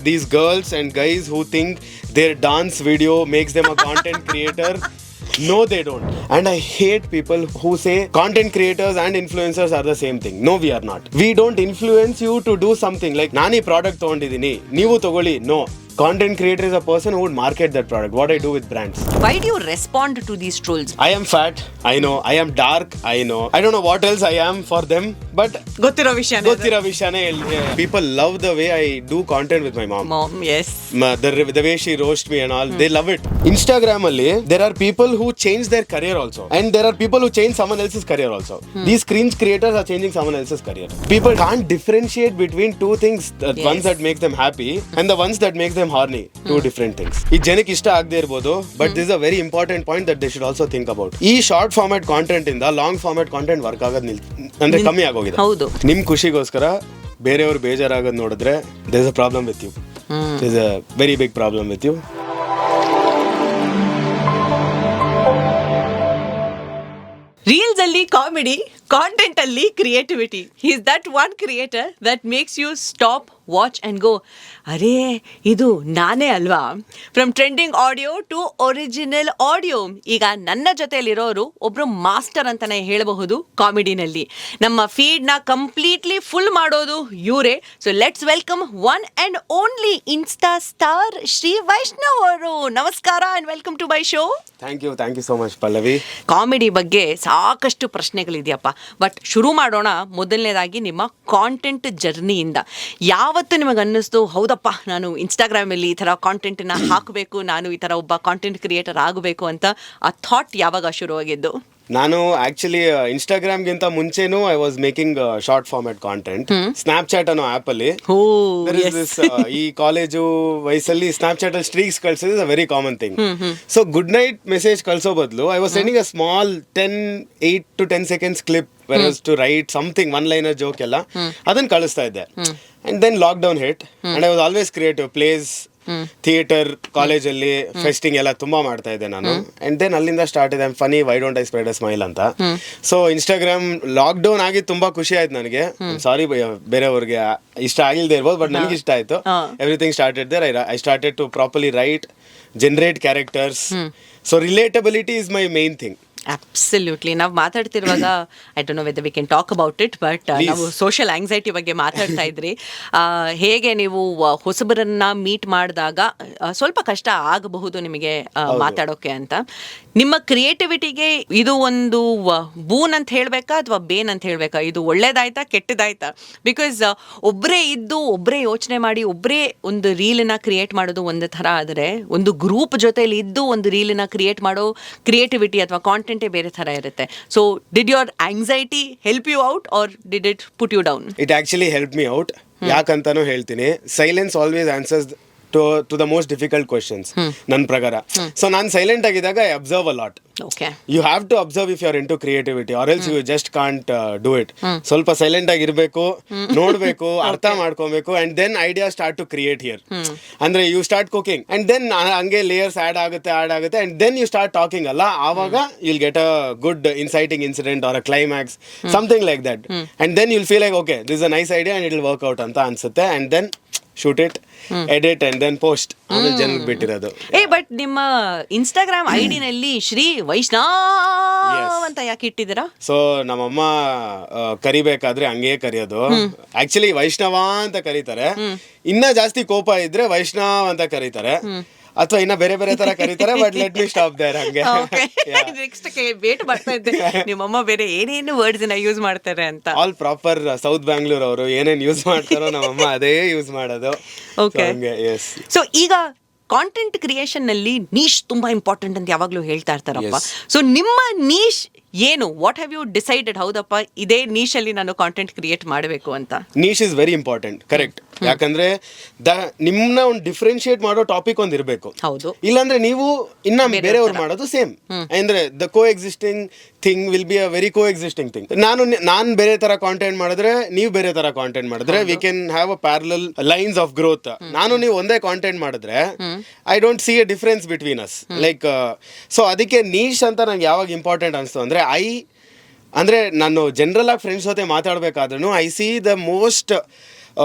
These girls and guys who think their dance video makes them a content creator, no they don't. And I hate people who say content creators and influencers are the same thing. No, we are not. We don't influence you to do something. Like ನಾನು ಈ product ತಗೊಂಡಿದ್ದೀನಿ ನೀವು ತಗೊಳ್ಳಿ. No, content creator is a person who would market that product. What I do with brands. Why do you respond to these trolls? I am fat, I know. I am dark, I know. I don't know what else I am for them, but ಗೊತ್ತಿರೋ ವಿಷಯನೇ people love the way I do content with my mom. Yes. The way she roast me and all, they love it. Instagram alli there are people who change their career also, and there are people who change someone else's career also. These cringe creators are changing someone else's career. People can't differentiate between two things, the ones that makes them happy and the ones that makes them horny. Two different things. ಈ ಜನಕ್ಕೆ ಇಷ್ಟ ಆಗದೆ ಇರಬಹುದು, but this is a very important point that they should also think about. ಈ short format content ಇಂದ long format content work ಆಗೋದು ಅಂದ್ರೆ ಕಮ್ಮಿ ಆಗೋಗಿದೆ. ಹೌದು. ನಿಮ್ ಖುಷಿಗೋಸ್ಕರ ಬೇರೆಯವ್ರು ಬೇಜಾರಾಗೋದು ನೋಡಿದ್ರೆ there is a problem with you. There is a very big problem with you. Reels ಅಲ್ಲಿ ಕಾಮಿಡಿ, ಕಾಂಟೆಂಟ್ ಅಲ್ಲಿ creativity. Is that one creator that makes you stop, watch and go, ಅರೇ ಇದು ನಾನೇ ಅಲ್ವಾ? From trending audio to original audio. ಈಗ ನನ್ನ ಜೊತೆಯಲ್ಲಿರೋರು ಒಬ್ರು master ಅಂತಾನೆ ಹೇಳಬಹುದು ಕಾಮಿಡಿನಲ್ಲಿ. ನಮ್ಮ ಫೀಡ್ನ ಕಂಪ್ಲೀಟ್ಲಿ ಫುಲ್ ಮಾಡೋದು ಇವರೇ. So let's welcome one and only insta star Shri Vaishnav ಅವರು. ನಮಸ್ಕಾರ and welcome to my show. Thank you so much Pallavi. Comedy ಬಗ್ಗೆ ಸಾಕಷ್ಟು ಪ್ರಶ್ನೆಗಳಿದೆಯಪ್ಪ, ಬಟ್ ಶುರು ಮಾಡೋಣ ಮೊದಲನೇದಾಗಿ ನಿಮ್ಮ ಕಾಂಟೆಂಟ್ ಜರ್ನಿಯಿಂದ. ಯಾವತ್ತು ನಿಮಗೆ ಅನ್ನಿಸ್ತು ಹೌದಪ್ಪ ನಾನು ಇನ್ಸ್ಟಾಗ್ರಾಮಲ್ಲಿ ಈ ಥರ ಕಾಂಟೆಂಟನ್ನು ಹಾಕಬೇಕು, ನಾನು ಈ ಥರ ಒಬ್ಬ ಕಾಂಟೆಂಟ್ ಕ್ರಿಯೇಟರ್ ಆಗಬೇಕು ಅಂತ ಆ ಥಾಟ್ ಯಾವಾಗ ಶುರುವಾಗಿದ್ದು? ನಾನು ಆಕ್ಚುಲಿ ಇನ್ಸ್ಟಾಗ್ರಾಮ್ಗಿಂತ ಮುಂಚೆನೂ I was making short format content. Snapchat ಅನ್ನೋ ಆಪ್ ಅಲ್ಲಿ ಈ ಕಾಲೇಜು ವಯಸ್ಸಲ್ಲಿ ಸ್ನ್ಯಾಪ್ಚಾಟ್ ಅಲ್ಲಿ ಸ್ಟ್ರೀಕ್ಸ್ ಕಳ್ಸೋದು is a very common thing. So good night message ಕಳ್ಸೋ ಬದಲು I was sending a small 8 to 10 seconds clip where I was to write something, one liner joke ಎಲ್ಲ ಅದನ್ನ ಕಳಿಸ್ತಾ ಇದ್ದೆ. And then lockdown hit and I was always creative. Plays, theatre, ಕಾಲೇಜಲ್ಲಿ ಫೆಸ್ಟಿಂಗ್ ಎಲ್ಲ ತುಂಬಾ ಮಾಡ್ತಾ ಇದ್ದೆ ನಾನು. ಅಂಡ್ ದೆನ್ ಅಲ್ಲಿಂದ ಸ್ಟಾರ್ಟ್ ಇದೆ funny why don't I spread a smile ಅಂತ. ಸೊ ಇನ್ಸ್ಟಾಗ್ರಾಮ್ ಲಾಕ್ ಡೌನ್ ಆಗಿ ತುಂಬಾ ಖುಷಿ ಆಯ್ತು ನನಗೆ. ಸಾರಿ ಬೇರೆಯವ್ರಿಗೆ ಇಷ್ಟ ಆಗಿಲ್ದೇ ಇರ್ಬೋದು, ಬಟ್ ನನಗೆ ಇಷ್ಟ ಆಯ್ತು. Everything started there. I started to properly write, generate characters. So relatability is my main thing. Absolutely. ನಾವು ಮಾತಾಡ್ತಿರುವಾಗ I don't know whether we can talk about it, but ನಾವು ಸೋಷಿಯಲ್ ಆಂಗ್ಸೈಟಿ ಬಗ್ಗೆ ಮಾತಾಡ್ತಾ ಇದ್ರಿ. ಹೇಗೆ ನೀವು ಹೊಸಬರನ್ನ ಮೀಟ್ ಮಾಡಿದಾಗ ಸ್ವಲ್ಪ ಕಷ್ಟ ಆಗಬಹುದು ನಿಮಗೆ ಮಾತಾಡೋಕೆ ಅಂತ. ನಿಮ್ಮ ಕ್ರಿಯೇಟಿವಿಟಿಗೆ ಇದು ಒಂದು ಬೂನ್ ಅಂತ ಹೇಳಬೇಕಾ ಅಥವಾ ಬೇನ್ ಅಂತ ಹೇಳಬೇಕಾ? ಇದು ಒಳ್ಳೇದಾಯ್ತಾ ಕೆಟ್ಟದಾಯ್ತಾ? ಬಿಕಾಸ್ ಒಬ್ಬರೇ ಇದ್ದು ಒಬ್ಬರೇ ಯೋಚನೆ ಮಾಡಿ ಒಬ್ಬರೇ ಒಂದು ರೀಲನ್ನ ಕ್ರಿಯೇಟ್ ಮಾಡೋದು ಒಂದು ಥರ ಆದರೆ, ಒಂದು ಗ್ರೂಪ್ ಜೊತೆಲಿ ಇದ್ದು ಒಂದು ರೀಲನ್ನ ಕ್ರಿಯೇಟ್ ಮಾಡೋ ಕ್ರಿಯೇಟಿವಿಟಿ ಅಥವಾ ಕಾಂಟೆಂಟೇ ಬೇರೆ ಥರ ಇರುತ್ತೆ. So did your anxiety help you out or did it put you down? It actually help me out. ಯಾಕಂತಾನು ಹೇಳ್ತೀನಿ, silence always answers to the most difficult questions ನನ್ನ ಪ್ರಕಾರ. ಸೊ ನಾನು ಸೈಲೆಂಟ್ ಆಗಿದ್ದಾಗ I observe a lot. You have to observe if you are into creativity or else you just can't do it. ಸ್ವಲ್ಪ silent ಆಗಿರ್ಬೇಕು, ನೋಡ್ಬೇಕು, ಅರ್ಥ ಮಾಡ್ಕೊಬೇಕು, and then idea start to create here. ಅಂದ್ರೆ you start cooking and then ಹಂಗೆ layers add ಆಗುತ್ತೆ and then you start talking ಅಲ್ಲ, ಆವಾಗ you'll get a good inciting incident or a climax, something like that. And then you'll feel like okay this is a nice idea and it will work out ಅಂತ ಅನ್ಸುತ್ತೆ. And then shoot it, edit and then post. ಆಮೇಲೆ ಜನಕ್ಕೆ ಬಿಟ್ಟಿರೋದು. But ನಿಮ್ಮ Instagram ಐಡಿನಲ್ಲಿ ಶ್ರೀ ವೈಷ್ಣವ್ ಅಂತ ಯಾಕೆ ಇಟ್ಟಿದ್ದೀರಾ? So ನಮ್ಮಮ್ಮ ಕರಿಬೇಕಾದ್ರೆ ಹಂಗೆ ಕರೆಯೋದು. ಆಕ್ಚುಲಿ ವೈಷ್ಣವ ಅಂತ ಕರೀತಾರೆ, ಇನ್ನ ಜಾಸ್ತಿ ಕೋಪ ಇದ್ರೆ ವೈಷ್ಣವ್ ಅಂತ ಕರೀತಾರೆ, ಅಥವಾ ಇನ್ನ ಬೇರೆ ಬೇರೆ ತರ ಕರೀತಾರೆ. But let me stop there. ಹಂಗೆ ನೆಕ್ಸ್ಟ್ ವೇಟ್ ಮಾಡ್ತಾ ಇದ್ದೆ ನಿಮ್ಮಮ್ಮ ಬೇರೆ ಏನೇನು ವರ್ಡ್ಸ್ ನ ಯೂಸ್ ಮಾಡ್ತಾರೆ ಅಂತ. ಆಲ್ ಪ್ರಾಪರ್ ಸೌತ್ ಬ್ಯಾಂಗ್ಳೂರ್ ಅವರು ಏನೇನು ಯೂಸ್ ಮಾಡ್ತಾರೋ ನಮ್ಮಮ್ಮ ಅದೇ ಯೂಸ್ ಮಾಡೋದು. ಸೊ ಈಗ ಕಾಂಟೆಂಟ್ ಕ್ರಿಯೇಷನ್ ನಲ್ಲಿ ನೀಶ್ ತುಂಬಾ ಇಂಪಾರ್ಟೆಂಟ್ ಅಂತ ಯಾವಾಗ್ಲೂ ಹೇಳ್ತಾ ಇರ್ತಾರಪ್ಪ. ಸೊ ನಿಮ್ಮ ನೀಶ್ ಏನು? What have you decided? ಹೌದಪ್ಪ ಇದೇ ನೀಶ್ ಅಲ್ಲಿ ನಾನು ಕಾಂಟೆಂಟ್ ಕ್ರಿಯೇಟ್ ಮಾಡಬೇಕು ಅಂತ. Niche is very important, correct. ಯಾಕಂದ್ರೆ ನಿಮ್ನ ಒಂದು ಡಿಫ್ರೆನ್ಶಿಯೇಟ್ ಮಾಡೋ ಟಾಪಿಕ್ ಒಂದ್ ಇರಬೇಕು. ಹೌದು. ಇಲ್ಲಾಂದ್ರೆ ನೀವು ಇನ್ನ ಬೇರೆಯವ್ರು ಮಾಡೋದು ಸೇಮ್. ಅಂದ್ರೆ the coexisting thing will be a very coexisting thing. ನಾನ್ ಬೇರೆ ತರ ಕಾಂಟೆಂಟ್ ಮಾಡಿದ್ರೆ, ನೀವು ಬೇರೆ ತರ ಕಾಂಟೆಂಟ್ ಮಾಡಿದ್ರೆ, we can have a parallel lines of growth. ನಾನು ನೀವು ಒಂದೇ ಕಾಂಟೆಂಟ್ ಮಾಡಿದ್ರೆ I don't see a difference between us. Like so ಅದಕ್ಕೆ ನೀಶ್ ಅಂತ ನಂಗೆ ಯಾವಾಗ ಇಂಪಾರ್ಟೆಂಟ್ ಅನಿಸ್ತು ಅಂದ್ರೆ ನಾನು ಜನರಲ್ ಆಗಿ ಫ್ರೆಂಡ್ಸ್ ಜೊತೆ ಮಾತಾಡ್ಬೇಕಾದ್ರೂ I see the most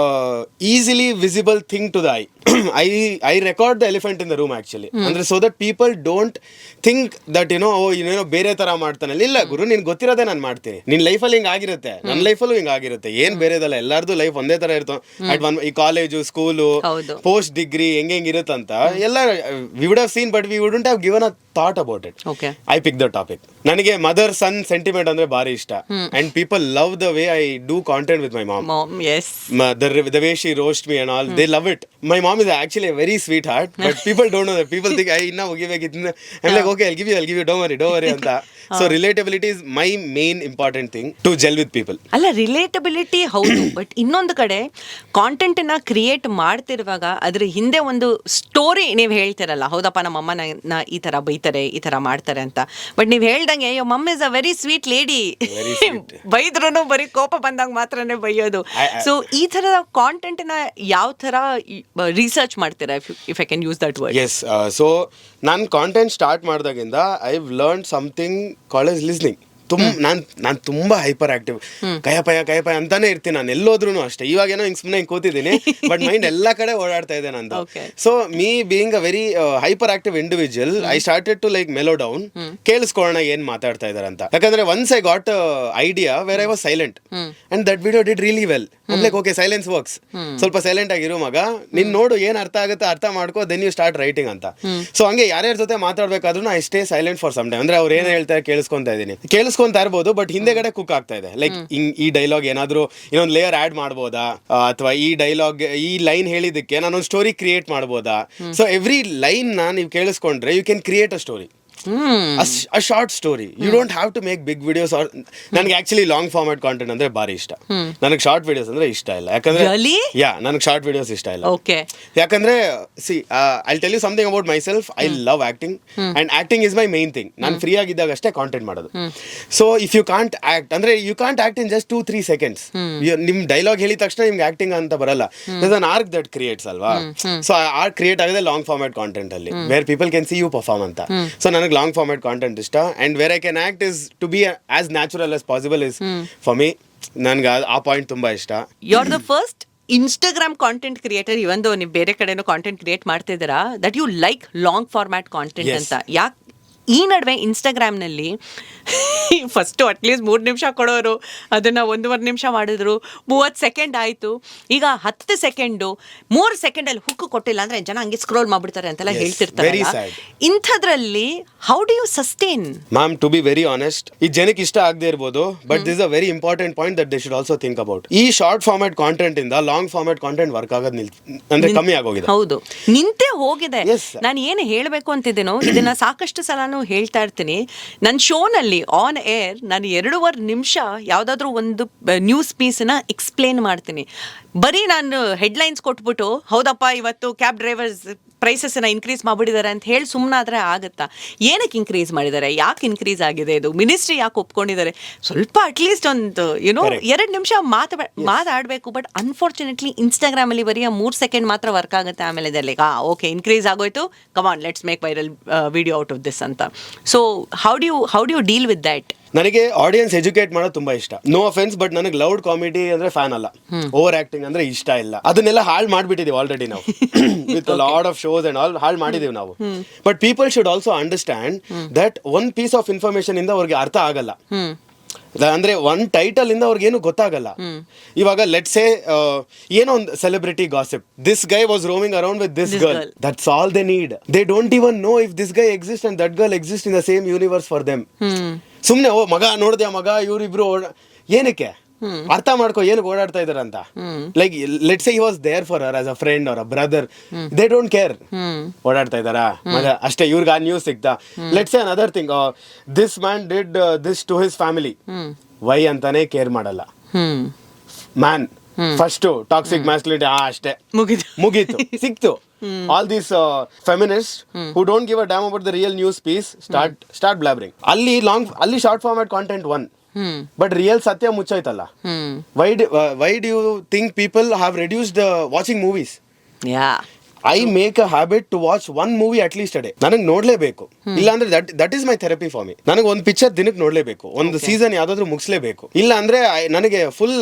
easily visible thing to the I record the elephant in the room actually, ಅಂದ್ರೆ so that people don't think that ಇನ್ನೇನೋ ಬೇರೆ ತರ ಮಾಡ್ತಾನಲ್ಲ. ಇಲ್ಲ ಗುರು, ನಿನ್ ಗೊತ್ತಿರೋದೇ ನಾನು ಮಾಡ್ತೀನಿ. ನಿನ್ ಲೈಫಲ್ಲಿ ಹಿಂಗ್ ಆಗಿರುತ್ತೆ, ನನ್ನ ಲೈಫಲ್ಲೂ ಹಿಂಗ್ ಆಗಿರುತ್ತೆ, ಏನ್ ಬೇರೆದಲ್ಲ, ಎಲ್ಲಾರ್ದು ಲೈಫ್ ಒಂದೇ ತರ ಇರ್ತೋ. ಈ ಕಾಲೇಜು, ಸ್ಕೂಲು, ಪೋಸ್ಟ್ ಡಿಗ್ರಿ ಹೆಂಗ್ ಇರುತ್ತಂತ ಎಲ್ಲ we would have seen, but we wouldn't have given a thought about it. I pick the topic. ನನಗೆ ಮದರ್ ಸನ್ ಸೆಂಟಿಮೆಂಟ್ ಅಂದ್ರೆ ಬಾರಿ ಇಷ್ಟ, and people love the way I do content with my mom. The way she roast me and all, they love it. My mom is actually a very sweet heart, but people don't know that. People think I inna hogibekitte. I'm like, okay, I'll give you, don't worry anta. So relatability is my main important thing to gel with people. ಅಲ್ಲ, relatability ಹೌದು, but ಇನ್ನೊಂದು ಕಡೆ content ನ create ಮಾಡ್ತಿರುವಾಗ ಅದ್ರ ಹಿಂದೆ ಒಂದು story ನೀವು ಹೇಳ್ತಿರಲ್ಲ, ಹೌದಪ್ಪ ನಮ್ಮ ಅಮ್ಮನ ಈ ತರ ಬೈತಾರೆ, ಈ ತರ ಮಾಡ್ತಾರೆ ಅಂತ. ಬಟ್ ನೀವ್ ಹೇಳ್ದಂಗೆ your mom is a very sweet lady. ಬೈದ್ರೂ ಬರೀ ಕೋಪ ಬಂದಾಗ ಮಾತ್ರನೇ ಬೈಯೋದು. ಸೊ ಈ ತರ ಕಾಂಟೆಂಟ್ ನ ಯಾವ ತರ ರಿಸರ್ಚ್ ಮಾಡ್ತೀರಾ, if I can use that word? Yes, so ನಾನು ಕಾಂಟೆಂಟ್ ಸ್ಟಾರ್ಟ್ ಮಾಡಿದಾಗಿಂದ I have learn something called as listening. ನಾನು ತುಂಬಾ ಹೈಪರ್ ಆಕ್ಟಿವ್, ಕಯಪಯ ಅಂತಾನೆ ಇರ್ತೀನಿ ನಾನು ಎಲ್ಲೋದ್ರೂ ಅಷ್ಟೇ. ಇವಾಗೇನೋ ಹಿಂಗ್ ಸುಮ್ಮನೆ ಹಿಂಗೆ ಕೂತಿದ್ದೀನಿ, ಬಟ್ ಮೈಂಡ್ ಎಲ್ಲ ಕಡೆ ಓಡಾಡ್ತಾ ಇದೆ ನಂದು. So me being a very hyperactive individual, I started to like mellow down, ಕೇಳಿಸ್ಕೊಳ್ಳೋಣ ಏನ್ ಮಾತಾಡ್ತಾ ಇದಾರೆ ಅಂತ. ಯಾಕಂದ್ರೆ once I got idea where I was silent and that video did really well. Like okay, silence works, ಸ್ವಲ್ಪ silent ಆಗಿರು ಮಗ, ನೀನ್ ನೋಡು ಏನ್ ಅರ್ಥ ಆಗುತ್ತೆ ಅರ್ಥ ಮಾಡ್ಕೋ, ದೆನ್ ಯು ಸ್ಟಾರ್ಟ್ ರೈಟಿಂಗ್ ಅಂತ. ಸೊ ಹಂಗೆ ಯಾರ್ಯಾರ ಜೊತೆ ಮಾತಾಡ್ಬೇಕಾದ್ರೂ I stay silent for some time. ಅಂದ್ರೆ ಅವ್ರು ಏನ್ ಹೇಳ್ತಾರೆ ಕೇಳಿಸ್ಕೊಂತಾ ಇದೀನಿ, ಕೇಳಿಸ್ಕೊಂತಾ ಇರ್ಬೋದು, ಬಟ್ ಹಿಂದೆಗಡೆ ಕುಕ್ ಆಗ್ತಾ ಇದೆ. ಲೈಕ್ ಈ ಡೈಲಾಗ್ ಏನಾದ್ರು ಇನ್ನೊಂದು ಲೇಯರ್ ಆಡ್ ಮಾಡ್ಬೋದಾ, ಅಥವಾ ಈ ಡೈಲಾಗ್ ಈ ಲೈನ್ ಹೇಳಿದಕ್ಕೆ ನಾನೊಂದು ಸ್ಟೋರಿ ಕ್ರಿಯೇಟ್ ಮಾಡ್ಬೋದಾ. ಸೊ ಎವ್ರಿ ಲೈನ್ ನೀವು ಕೇಳಿಸ್ಕೊಂಡ್ರೆ you can create a story. a short story. You don't have to make big videos. Or ನನಗೆ ಆಕ್ಚುಲಿ ಲಾಂಗ್ ಫಾರ್ಮ್ಯಾಟ್ ಕಾಂಟೆಂಟ್ ಅಂದ್ರೆ ಬಾರಿ ಇಷ್ಟ. ನನಗೆ ಶಾರ್ಟ್ ವಿಡಿಯೋಸ್ ಅಂದ್ರೆ ಇಷ್ಟ ಇಲ್ಲ. ಯಾಕಂದ್ರೆ ನನಗೆ ಶಾರ್ಟ್ ವಿಡಿಯೋಸ್ ಇಷ್ಟ ಇಲ್ಲ. ಯಾಕಂದ್ರೆ I tell you something about myself. I love acting and acting is my main thing. ನಾನು ಫ್ರೀ ಆಗಿದ್ದಾಗ ಅಷ್ಟೇ ಕಾಂಟೆಂಟ್ ಮಾಡೋದು. So if you can't act ಅಂದ್ರೆ you can't act in just 2-3 seconds. ನಿಮ್ dialogue ಹೇಳಿದ ತಕ್ಷಣ ನಿಮ್ಗೆ ಆಕ್ಟಿಂಗ್ ಅಂತ ಬರಲ್ಲ. There an arc that creates ಅಲ್ವಾ. ಸೊ ಆರ್ಕ್ ಕ್ರಿಯೇಟ್ ಆಗಿದೆ ಲಾಂಗ್ ಫಾರ್ಮ್ಯಾಟ್ ಕಾಂಟೆಂಟ್ ಅಲ್ಲಿ, where people can see you perform ಅಂತ. ಸೊ ನನಗೆ ಲಾಂಗ್ ಫಾರ್ಮ್ಯಾಟ್ ಕಾಂಟೆಂಟ್ ಇಷ್ಟ, and where I can act is to be as natural as possible is for me. ನನ್ಗೆ ಆ point ತುಂಬಾ ಇಷ್ಟ. You are the first Instagram content creator, ಇವಂದು ನೀವು ಬೇರೆ ಕಡೆನೂ ಕಾಂಟೆಂಟ್ ಕ್ರಿಯೇಟ್ ಮಾಡ್ತಿದ್ದೀರಾ, that you like long format content ಅಂತ. ಯಾಕೆ ಈ ನಡುವೆ ಇನ್ಸ್ಟಾಗ್ರಾಮ್ನಲ್ಲಿ ಫಸ್ಟು ಅಟ್ಲೀಸ್ಟ್ 3 ನಿಮಿಷ ಕೊಡೋರು ಅದನ್ನು 1.5 ನಿಮಿಷ ಮಾಡಿದ್ರು, 30 ಸೆಕೆಂಡ್ ಆಯಿತು, ಈಗ 10 ಸೆಕೆಂಡು 3 ಸೆಕೆಂಡಲ್ಲಿ ಹುಕ್ಕು ಕೊಟ್ಟಿಲ್ಲ ಅಂದರೆ ಜನ ಹಂಗೆ ಸ್ಕ್ರೋಲ್ ಮಾಡಿಬಿಡ್ತಾರೆ ಅಂತೆಲ್ಲ ಹೇಳ್ತಿರ್ತಾರೆ. ಇಂಥದ್ರಲ್ಲಿ how do you sustain? Ma'am, to be very honest, ಈ ಜನಕ್ಕೆ ಇಷ್ಟ ಆಗದೆ ಇರ್ಬೋದು, but this a very important point that they should also think about. ಈ ಶಾರ್ಟ್ ಫಾರ್ಮ್ಯಾಟ್ ಕಾಂಟೆಂಟ್ ಇಂದ ಲಾಂಗ್ ಫಾರ್ಮ್ಯಾಟ್ ಕಾಂಟೆಂಟ್ ವರ್ಕ್ ಆಗೋದು ಅಂದ್ರೆ ಕಮ್ಮಿ ಆಗೋಗಿದೆ. ಹೌದು, ನಿಂತೇ ಹೋಗಿದೆ. ನಾನು ಏನು ಹೇಳಬೇಕು ಅಂತಿದ್ದೇನೋ ಇದನ್ನ ಸಾಕಷ್ಟು ಸಲ ಹೇಳ್ತಾ ಇರ್ತೀನಿ. ನನ್ನ ಶೋನಲ್ಲಿ ಆನ್ ಏರ್ ನಾನು 2.5 ನಿಮಿಷ ಯಾವುದಾದ್ರೂ ಒಂದು ನ್ಯೂಸ್ ಪೀಸ್ನ ಎಕ್ಸ್ಪ್ಲೇನ್ ಮಾಡ್ತೀನಿ. ಬರೀ ನಾನು ಹೆಡ್ಲೈನ್ಸ್ ಕೊಟ್ಬಿಟ್ಟು ಹೌದಪ್ಪ ಇವತ್ತು ಕ್ಯಾಬ್ ಡ್ರೈವರ್ಸ್ ಪ್ರೈಸಸ್ನ ಇನ್ಕ್ರೀಸ್ ಮಾಡಿಬಿಟ್ಟಿದ್ದಾರೆ ಅಂತ ಹೇಳಿ ಸುಮ್ಮನಾದ್ರೆ ಆಗುತ್ತಾ? ಏನಕ್ಕೆ ಇನ್ಕ್ರೀಸ್ ಮಾಡಿದ್ದಾರೆ, ಯಾಕೆ ಇನ್ಕ್ರೀಸ್ ಆಗಿದೆ, ಇದು ಮಿನಿಸ್ಟ್ರಿ ಯಾಕೆ ಒಪ್ಕೊಂಡಿದ್ದಾರೆ? ಸ್ವಲ್ಪ ಅಟ್ಲೀಸ್ಟ್ ಒಂದು 2 ನಿಮಿಷ ಮಾತಾಡಬೇಕು. ಬಟ್ ಅನ್ಫಾರ್ಚುನೇಟ್ಲಿ ಇನ್ಸ್ಟಾಗ್ರಾಮಲ್ಲಿ ಬರೀ 3 ಸೆಕೆಂಡ್ ಮಾತ್ರ ವರ್ಕ್ ಆಗುತ್ತೆ. ಆಮೇಲೆ ಇದರಲ್ಲಿ ಓಕೆ ಇನ್ಕ್ರೀಸ್ ಆಗೋಯ್ತು, come on let's make viral video out of this ಅಂತ. So how do you deal with that? ನನಗೆ ಆಡಿಯನ್ಸ್ ಎಜುಕೇಟ್ ಮಾಡೋದು ತುಂಬಾ ಇಷ್ಟ. ನೋ ಅಫೆನ್ಸ್, ಬಟ್ ನನಗೆ ಲೌಡ್ ಕಾಮಿಡಿ ಅಂದ್ರೆ ಫ್ಯಾನ್ ಅಲ್ಲ, ಓವರ್ ಆಕ್ಟಿಂಗ್ ಅಂದ್ರೆ ಇಷ್ಟ ಇಲ್ಲ. ಅದನ್ನೆಲ್ಲ ಹಾಳು ಮಾಡ್ಬಿಟ್ಟಿದೀವಿ ಆಲ್ರೆಡಿ ನಾವು with lot of shows and all ಹಾಳು ಮಾಡಿದೀವಿ ನಾವು. But people should also understand that one piece of information ಇಂದ ಅವ್ರಿಗೆ ಅರ್ಥ ಆಗಲ್ಲ. ಅಂದ್ರೆ ಒನ್ ಟೈಟಲ್ ಇಂದ ಅವ್ರಿಗೆ ಏನು ಗೊತ್ತಾಗಲ್ಲ. ಇವಾಗ ಲೆಟ್ಸ್ ಸೇ ಏನೋ ಒಂದು celebrity gossip, this guy was roaming around with this girl, that's all they need. They don't even know if this guy exist and that girl exist in the same universe for them. ಸುಮ್ನೆ ಓ ಮಗ ನೋಡಿದ್ಯಾ ಮಗ ಇವರಿಬ್ರು ಏನಕ್ಕೆ ಅರ್ಥ ಮಾಡ್ಕೋ ಏನಕ್ಕೆ ಓಡಾಡ್ತಾ ಇದಾರೆ ಅಂತ. Like let's say he was there for her as a friend or a brother, they don't care ಓಡಾಡ್ತಾ ಇದಾರ ಮಗ ಅಷ್ಟೇ, ಇವ್ರಿಗೆ ಆ ನ್ಯೂಸ್ ಸಿಗ್ತಾ. Let's say another thing, this man did this to his family, why ಅಂತಾನೆ ಕೇರ್ ಮಾಡಲ್ಲ. Man first toxic masculinity ಅಷ್ಟೇ ಮುಗೀತು ಸಿಕ್ತು. All these feminists who don't give a damn about the real news piece start blabbering. ಅಲ್ಲಿ short format content one, but real ಸತ್ಯ ಮುಚ್ಚಾಯ್ತಲ್ಲ. Why do you think people have reduced watching movies? I make a habit to watch one movie at least a day. ನನಗೆ ನೋಡ್ಲೇಬೇಕು, ಇಲ್ಲಾಂದ್ರೆ that is my therapy for me. ನನಗೆ ಒಂದು picture ದಿನಕ್ಕೆ ನೋಡ್ಲೇಬೇಕು, ಒಂದು season ಯಾವ್ದಾದ್ರು ಮುಗಿಸ್ಲೇಬೇಕು. ಇಲ್ಲ ಅಂದ್ರೆ ನನಗೆ ಫುಲ್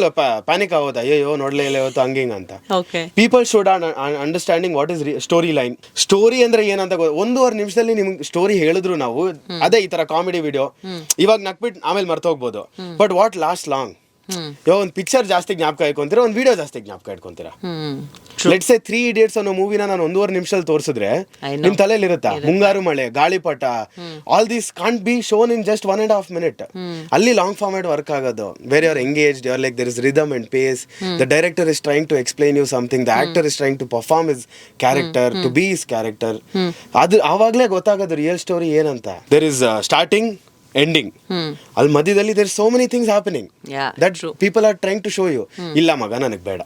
ಪ್ಯಾನಿಕ್ ಆಗೋದು, ಅಯ್ಯೋ ನೋಡ್ಲೇ ಇಲ್ಲ ಇವತ್ತು ಹಂಗಿಂಗ್ ಅಂತ. People should understanding what is story line. Story ಅಂದ್ರೆ ಏನಂತ 1.5 ನಿಮಿಷದಲ್ಲಿ ನಿಮ್ಗೆ ಸ್ಟೋರಿ ಹೇಳಿದ್ರು ನಾವು, ಅದೇ ಈ ತರ ಕಾಮಿಡಿ ವಿಡಿಯೋ ಇವಾಗ ನಕ್ಬಿಟ್ಟು ಆಮೇಲೆ ಮರ್ತೋಗ್ಬೋದು. But what last long? ಇವಾಗ ಒಂದು ಪಿಕ್ಚರ್ ಜಾಸ್ತಿ ಜ್ಞಾಪಕ ಇಟ್ಕೊಂತೀರಾ, ಒಂದು ವಿಡಿಯೋ ಜಾಸ್ತಿ ಜ್ಞಾಪಕ ಇಟ್ಕೊಂತೀರಾ. ಲೆಟ್ಸ್ ಸೇ 3 Idiots ಅನ್ನೋ ಮೂವಿನ ನಾನು 1.5 ನಿಮಿಷದಲ್ಲಿ ತೋರಿಸಿದ್ರೆ ನಿಮ್ ತಲೆಯಲ್ಲಿ ಇರುತ್ತಾ, Mungaru Male, Gaalipata, all these can't be shown in just 1.5 minute. ಅಲ್ಲಿ ಲಾಂಗ್ ಫಾರ್ಮ್ಯಾಟ್ ವರ್ಕ್ ಆಗೋದು. Where your engaged, your like there is rhythm and pace, the director is trying to explain you something, the actor is trying to perform his character, to be his character. ಅದು ಆವಾಗಲೇ ಗೊತ್ತಾಗೋದು real story ಏನಂತ. There is starting, ending, ಅಲ್ಲಿ ಮಧ್ಯದಲ್ಲಿ there so many things happening that people are trying to show you. ಇಲ್ಲ ಮಗ ನನಗೆ ಬೇಡ,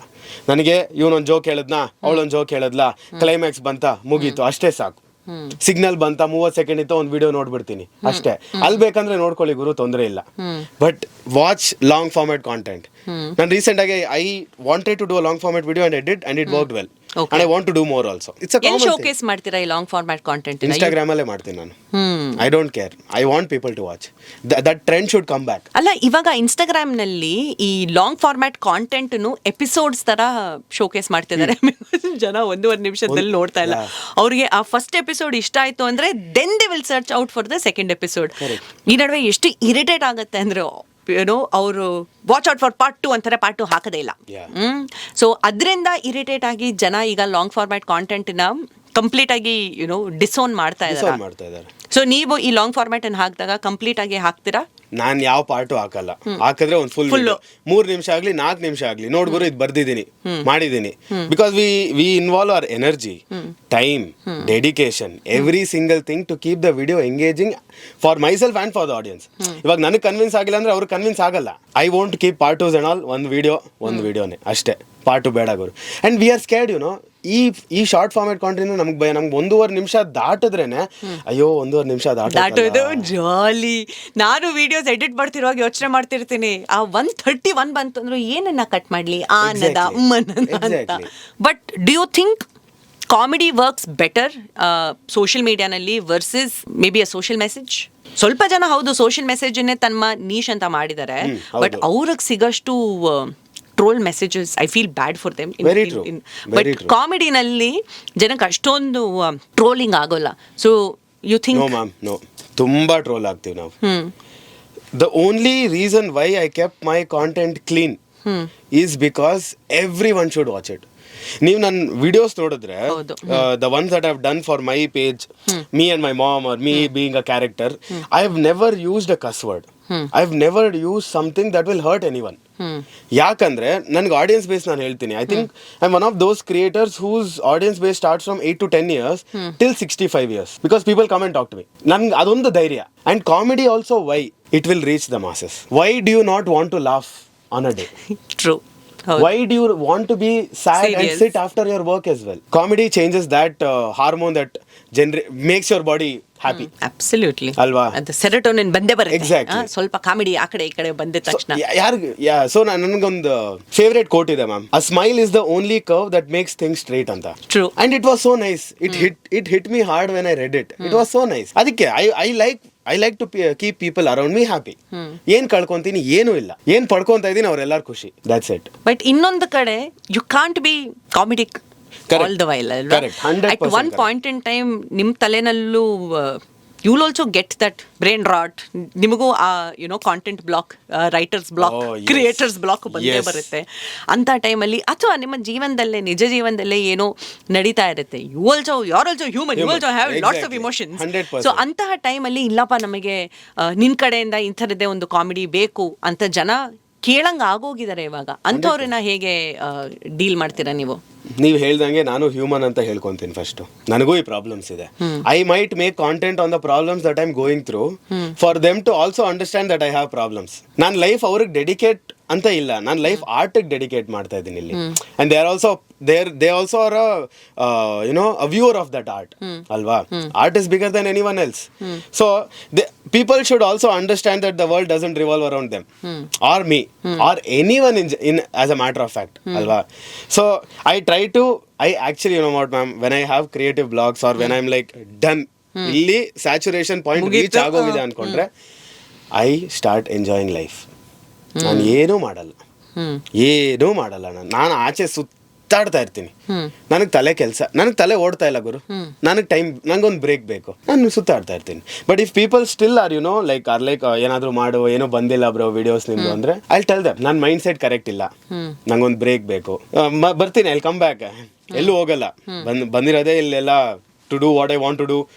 ನನಗೆ ಇವನೊಂದು ಜೋಕ್ ಹೇಳಿದ್ನಾ, ಅವಳೊಂದು ಜೋಕ್ ಹೇಳಿದ್ಲಾ, ಕ್ಲೈಮ್ಯಾಕ್ಸ್ ಬಂತ ಮುಗೀತು, ಅಷ್ಟೇ ಸಾಕು. ಸಿಗ್ನಲ್ ಬಂತ 30 ಸೆಕೆಂಡ್ ಇತ್ತು, ಒಂದು ವಿಡಿಯೋ ನೋಡ್ಬಿಡ್ತೀನಿ ಅಷ್ಟೇ. ಅಲ್ಲಿ ಬೇಕಂದ್ರೆ ನೋಡ್ಕೊಳ್ಳಿ ಗುರು, ತೊಂದರೆ ಇಲ್ಲ. But watch long format content. ನಾನು ರೀಸೆಂಟ್ ಆಗಿ I wanted to do long format video and I did and it worked well. And I want to do more also. It's a common thing. Showcase ಮಾಡ್ತೀರಾ ಈ long format content? Instagram ಅಲ್ಲೇ ಮಾಡ್ತೀನಿ ನಾನು. I don't care. I want people to watch. That trend should come back. ಅಲ್ಲ, ಇವಾಗ Instagram ನಲ್ಲಿ ಈ long format content episodes ತರ ಶೋಕೇಸ್ ಮಾಡ್ತಿದ್ದಾರೆ. ಜನ 1.5 ನಿಮಿಷದಲ್ಲಿ ನೋಡ್ತಾ ಇಲ್ಲ. ಅವ್ರಿಗೆ ಆ ಫಸ್ಟ್ ಎಪಿಸೋಡ್ ಇಷ್ಟ ಆಯ್ತು ಅಂದ್ರೆ then they will search out for the second episode. ಈ ನಡುವೆ ಎಷ್ಟು ಇರಿಟೇಟ್ ಆಗುತ್ತೆ ಅಂದ್ರೆ, ಅವರು ವಾಚ್ ಔಟ್ ಫಾರ್ ಪಾರ್ಟ್ 2 ಅಂತಾರೆ, ಪಾರ್ಟ್ 2 ಹಾಕದೇ ಇಲ್ಲ. ಸೊ ಅದರಿಂದ ಇರಿಟೇಟ್ ಆಗಿ ಜನ ಈಗ ಲಾಂಗ್ ಫಾರ್ಮ್ಯಾಟ್ ಕಾಂಟೆಂಟ್ ನ ಕಂಪ್ಲೀಟ್ ಆಗಿ ಡಿಸೋನ್ ಮಾಡ್ತಾ ಇದ್ದಾರೆ. ಸೊ ನೀವು ಈ ಲಾಂಗ್ ಫಾರ್ಮ್ಯಾಟ್ ಅನ್ನು ಹಾಕಿದಾಗ ಕಂಪ್ಲೀಟ್ ಆಗಿ ಹಾಕ್ತೀರಾ? ನಾನು ಯಾವ ಪಾರ್ಟು ಹಾಕಲ್ಲ. ಹಾಕಿದ್ರೆ ಒಂದು ಫುಲ್ 3 ನಿಮಿಷ ಆಗ್ಲಿ 4 ನಿಮಿಷ ಆಗ್ಲಿ, ನೋಡ್ಗುರು ಇದು ಬರ್ದಿದ್ದೀನಿ, ಮಾಡಿದ್ದೀನಿ. Because we involve our energy, time, dedication, every single thing to keep the video engaging for myself and for the audience. ಇವಾಗ ನನಗೆ ಕನ್ವಿನ್ಸ್ ಆಗಿಲ್ಲ ಅಂದ್ರೆ ಅವ್ರಿಗೆ ಕನ್ವಿನ್ಸ್ ಆಗಲ್ಲ. I want to keep part 2 and all. ಒಂದು ವಿಡಿಯೋನೇ ಅಷ್ಟೇ, part 2 ಬೇಡ ಗುರು. ಅಂಡ್ ವಿ ಆರ್ ಸ್ಕೇರ್ಡ್, ಈ ಶಾರ್ಟ್ ಫಾರ್ಮ್ಯಾಟ್ ಕಾಂಟೆಂಟ್ ನಮ್ಗೆ 1.5 ನಿಮಿಷ ದಾಟಿದ್ರೇನೆ ಅಯ್ಯೋ 1.5 ನಿಮಿಷ ದಾಟೋದು ಜಾಲಿ. ನಾನು ವಿಡಿಯೋಸ್ ಎಡಿಟ್ ಮಾಡ್ತಿರುವಾಗ ಯೋಚನೆ ಮಾಡ್ತಿರ್ತೀನಿ, ಆ 1:31 ಬಂತು ಅಂದ್ರೆ ಏನನ್ನ ಕಟ್ ಮಾಡ್ಲಿ, ಆನದ ಅಂತ. But do you think comedy works better social ಮೀಡಿಯಾನಲ್ಲಿ versus maybe a social message? ಸ್ವಲ್ಪ ಜನ ಹೌದು ಸೋಷಿಯಲ್ ಮೆಸೇಜನ್ನೇ ತಮ್ಮ ನೀಶ್ ಅಂತ ಮಾಡಿದ್ದಾರೆ, ಬಟ್ ಅವ್ರಿಗೆ ಸಿಗಷ್ಟು troll messages I feel bad for them. But ಕಾಮಿಡಿನಲ್ಲಿ ಜನಕ್ಕೆ ಅಷ್ಟೊಂದು ಟ್ರೋಲಿಂಗ್ ಆಗೋಲ್ಲ. So you think? No ma'am, no. ತುಂಬಾ ಟ್ರೋಲ್ ಆಗ್ತೀವಿ ನಾವು. The only reason why I kept my content clean is because everyone should watch it. ನೀವು ನನ್ನ videos ನೋಡಿದ್ರೆ, the ones that I have done for my page, me and my mom or me being a character, I have never used a cuss word. I have never use something that will hurt anyone. ಯಾಕಂದ್ರೆ ನನಗೆ audience base ನಾನು ಹೇಳ್ತೀನಿ, I think I am one of those creators whose audience base starts from 8 to 10 years till 65 years, because people come and talk to me. ನನ್ಗೆ ಅದೊಂದು ಧೈರ್ಯ. And comedy also, why it will reach the masses. Why do you not want to laugh on a day? True. Why do you want to be sad and sit after your work as well? Comedy changes that hormone that makes your body happy. Absolutely. Alva? And the serotonin ಬಂದೇ ಬರುತ್ತೆ. Exactly. ಸ್ವಲ್ಪ comedy ಆ ಕಡೆ ಈ ಕಡೆ ಬಂದ ತಕ್ಷಣ. So ನನಗೊಂದು ಫೇವರೇಟ್ ಕೋಟ್ ಇದೆ ma'am, a smile is the only curve that makes things straight ಅಂತ. True. And it was so nice. It hit me hard when I read it. It was so nice. ಅದಕ್ಕೆ I like to keep people around me happy. ಏನ್ ಕಳ್ಕೊಂತೀನಿ ಏನೂ ಇಲ್ಲ, ಏನ್ ಪಡ್ಕೊಂತ ಇದೀನಿ ಅವರೆಲ್ಲರೂ ಖುಷಿ. That's it. But ಇನ್ನೊಂದು ಕಡೆ you can't be comedic all the while, ಅಲ್ವಾ? At one point in time ನಿಮ್ಮ ತಲೆನಲ್ಲೂ you will also get that brain rot. ನಿಮಗೂ ಆ content block, writers block, creators block ಬಂದೇ ಬರುತ್ತೆ. ಅಂತ ಟೈಮಲ್ಲಿ ಅಥವಾ ನಿಮ್ಮ ಜೀವನದಲ್ಲೇ, ನಿಜ ಜೀವನದಲ್ಲೇ ಏನೋ ನಡೀತಾ ಇರುತ್ತೆ, you also human, you also have lots of emotions. So ಅಂತಹ ಟೈಮಲ್ಲಿ ಇಲ್ಲಪ್ಪ ನಮಗೆ ನಿನ್ ಕಡೆಯಿಂದ ಇಂಥದ್ದೇ ಒಂದು ಕಾಮಿಡಿ ಬೇಕು ಅಂತ ಜನ ಕೇಳಂಗ ಆಗೋಗಿದ್ದಾರೆ ಇವಾಗ. ಅಂಥವ್ರನ್ನ ಹೇಗೆ ಡೀಲ್ ಮಾಡ್ತೀರಾ ನೀವು? ನೀವು ಹೇಳ್ದಂಗೆ ನಾನು ಹ್ಯೂಮನ್ ಅಂತ ಹೇಳ್ಕೊಂತೀನಿ. ಫಸ್ಟ್ ನನಗೂ ಈ ಪ್ರಾಬ್ಲಮ್ಸ್ ಇದೆ. I might make content on the problems that I am going through for them to also understand that I have problems. ನನ್ನ ಲೈಫ್ ಅವ್ರಿಗೆ ಡೆಡಿಕೇಟ್ ಅಂತ ಇಲ್ಲ, ನಾನು ಲೈಫ್ ಆರ್ಟಿಗೆ ಡೆಡಿಕೇಟ್ ಮಾಡ್ತಾ ಇದ್ದೀನಿ ಇಲ್ಲಿ. And they are also they also are a viewer of that art. Alva. Art is bigger than anyone else. So people should also understand that the world doesn't revolve around them or me or anyone in as a matter of fact. Alva. So I actually, you know what, ma'am, when I have creative blocks or when I'm like done, ಇಲ್ಲಿ saturation point reach ಆಗೋಗಿದೆ ಅನ್ಕೊಂಡ್ರೆ I start enjoying life. ನಾನು ಏನೂ ಮಾಡಲ್ಲ ನಾನು ಆಚೆ ಸುತ್ತಾಡ್ತಾ ಇರ್ತೀನಿ. ನನಗೆ ತಲೆ ಓಡ್ತಾ ಇಲ್ಲ ಗುರು. ನನಗೊಂದು ಬ್ರೇಕ್ ಬೇಕು, ನಾನು ಸುತ್ತಾಡ್ತಾ ಇರ್ತೀನಿ. But if people still are like ಏನಾದ್ರು ಮಾಡು, ಏನೋ ಬಂದಿಲ್ಲ ಬ್ರೋ ವಿಡಿಯೋಸ್ ನಿಮ್ದು ಅಂದ್ರೆ ಐ ಟೆಲ್ ದಮ್ ನನ್ನ ಮೈಂಡ್ ಸೆಟ್ ಕರೆಕ್ಟ್ ಇಲ್ಲ, ನಂಗೊಂದು ಬ್ರೇಕ್ ಬೇಕು, ಬರ್ತೀನಿ, ಐ ಕಮ್ ಬ್ಯಾಕ್. ಎಲ್ಲೂ ಹೋಗಲ್ಲ, ಬಂದಿರೋದೇ ಇಲ್ಲೆಲ್ಲ to do what I want to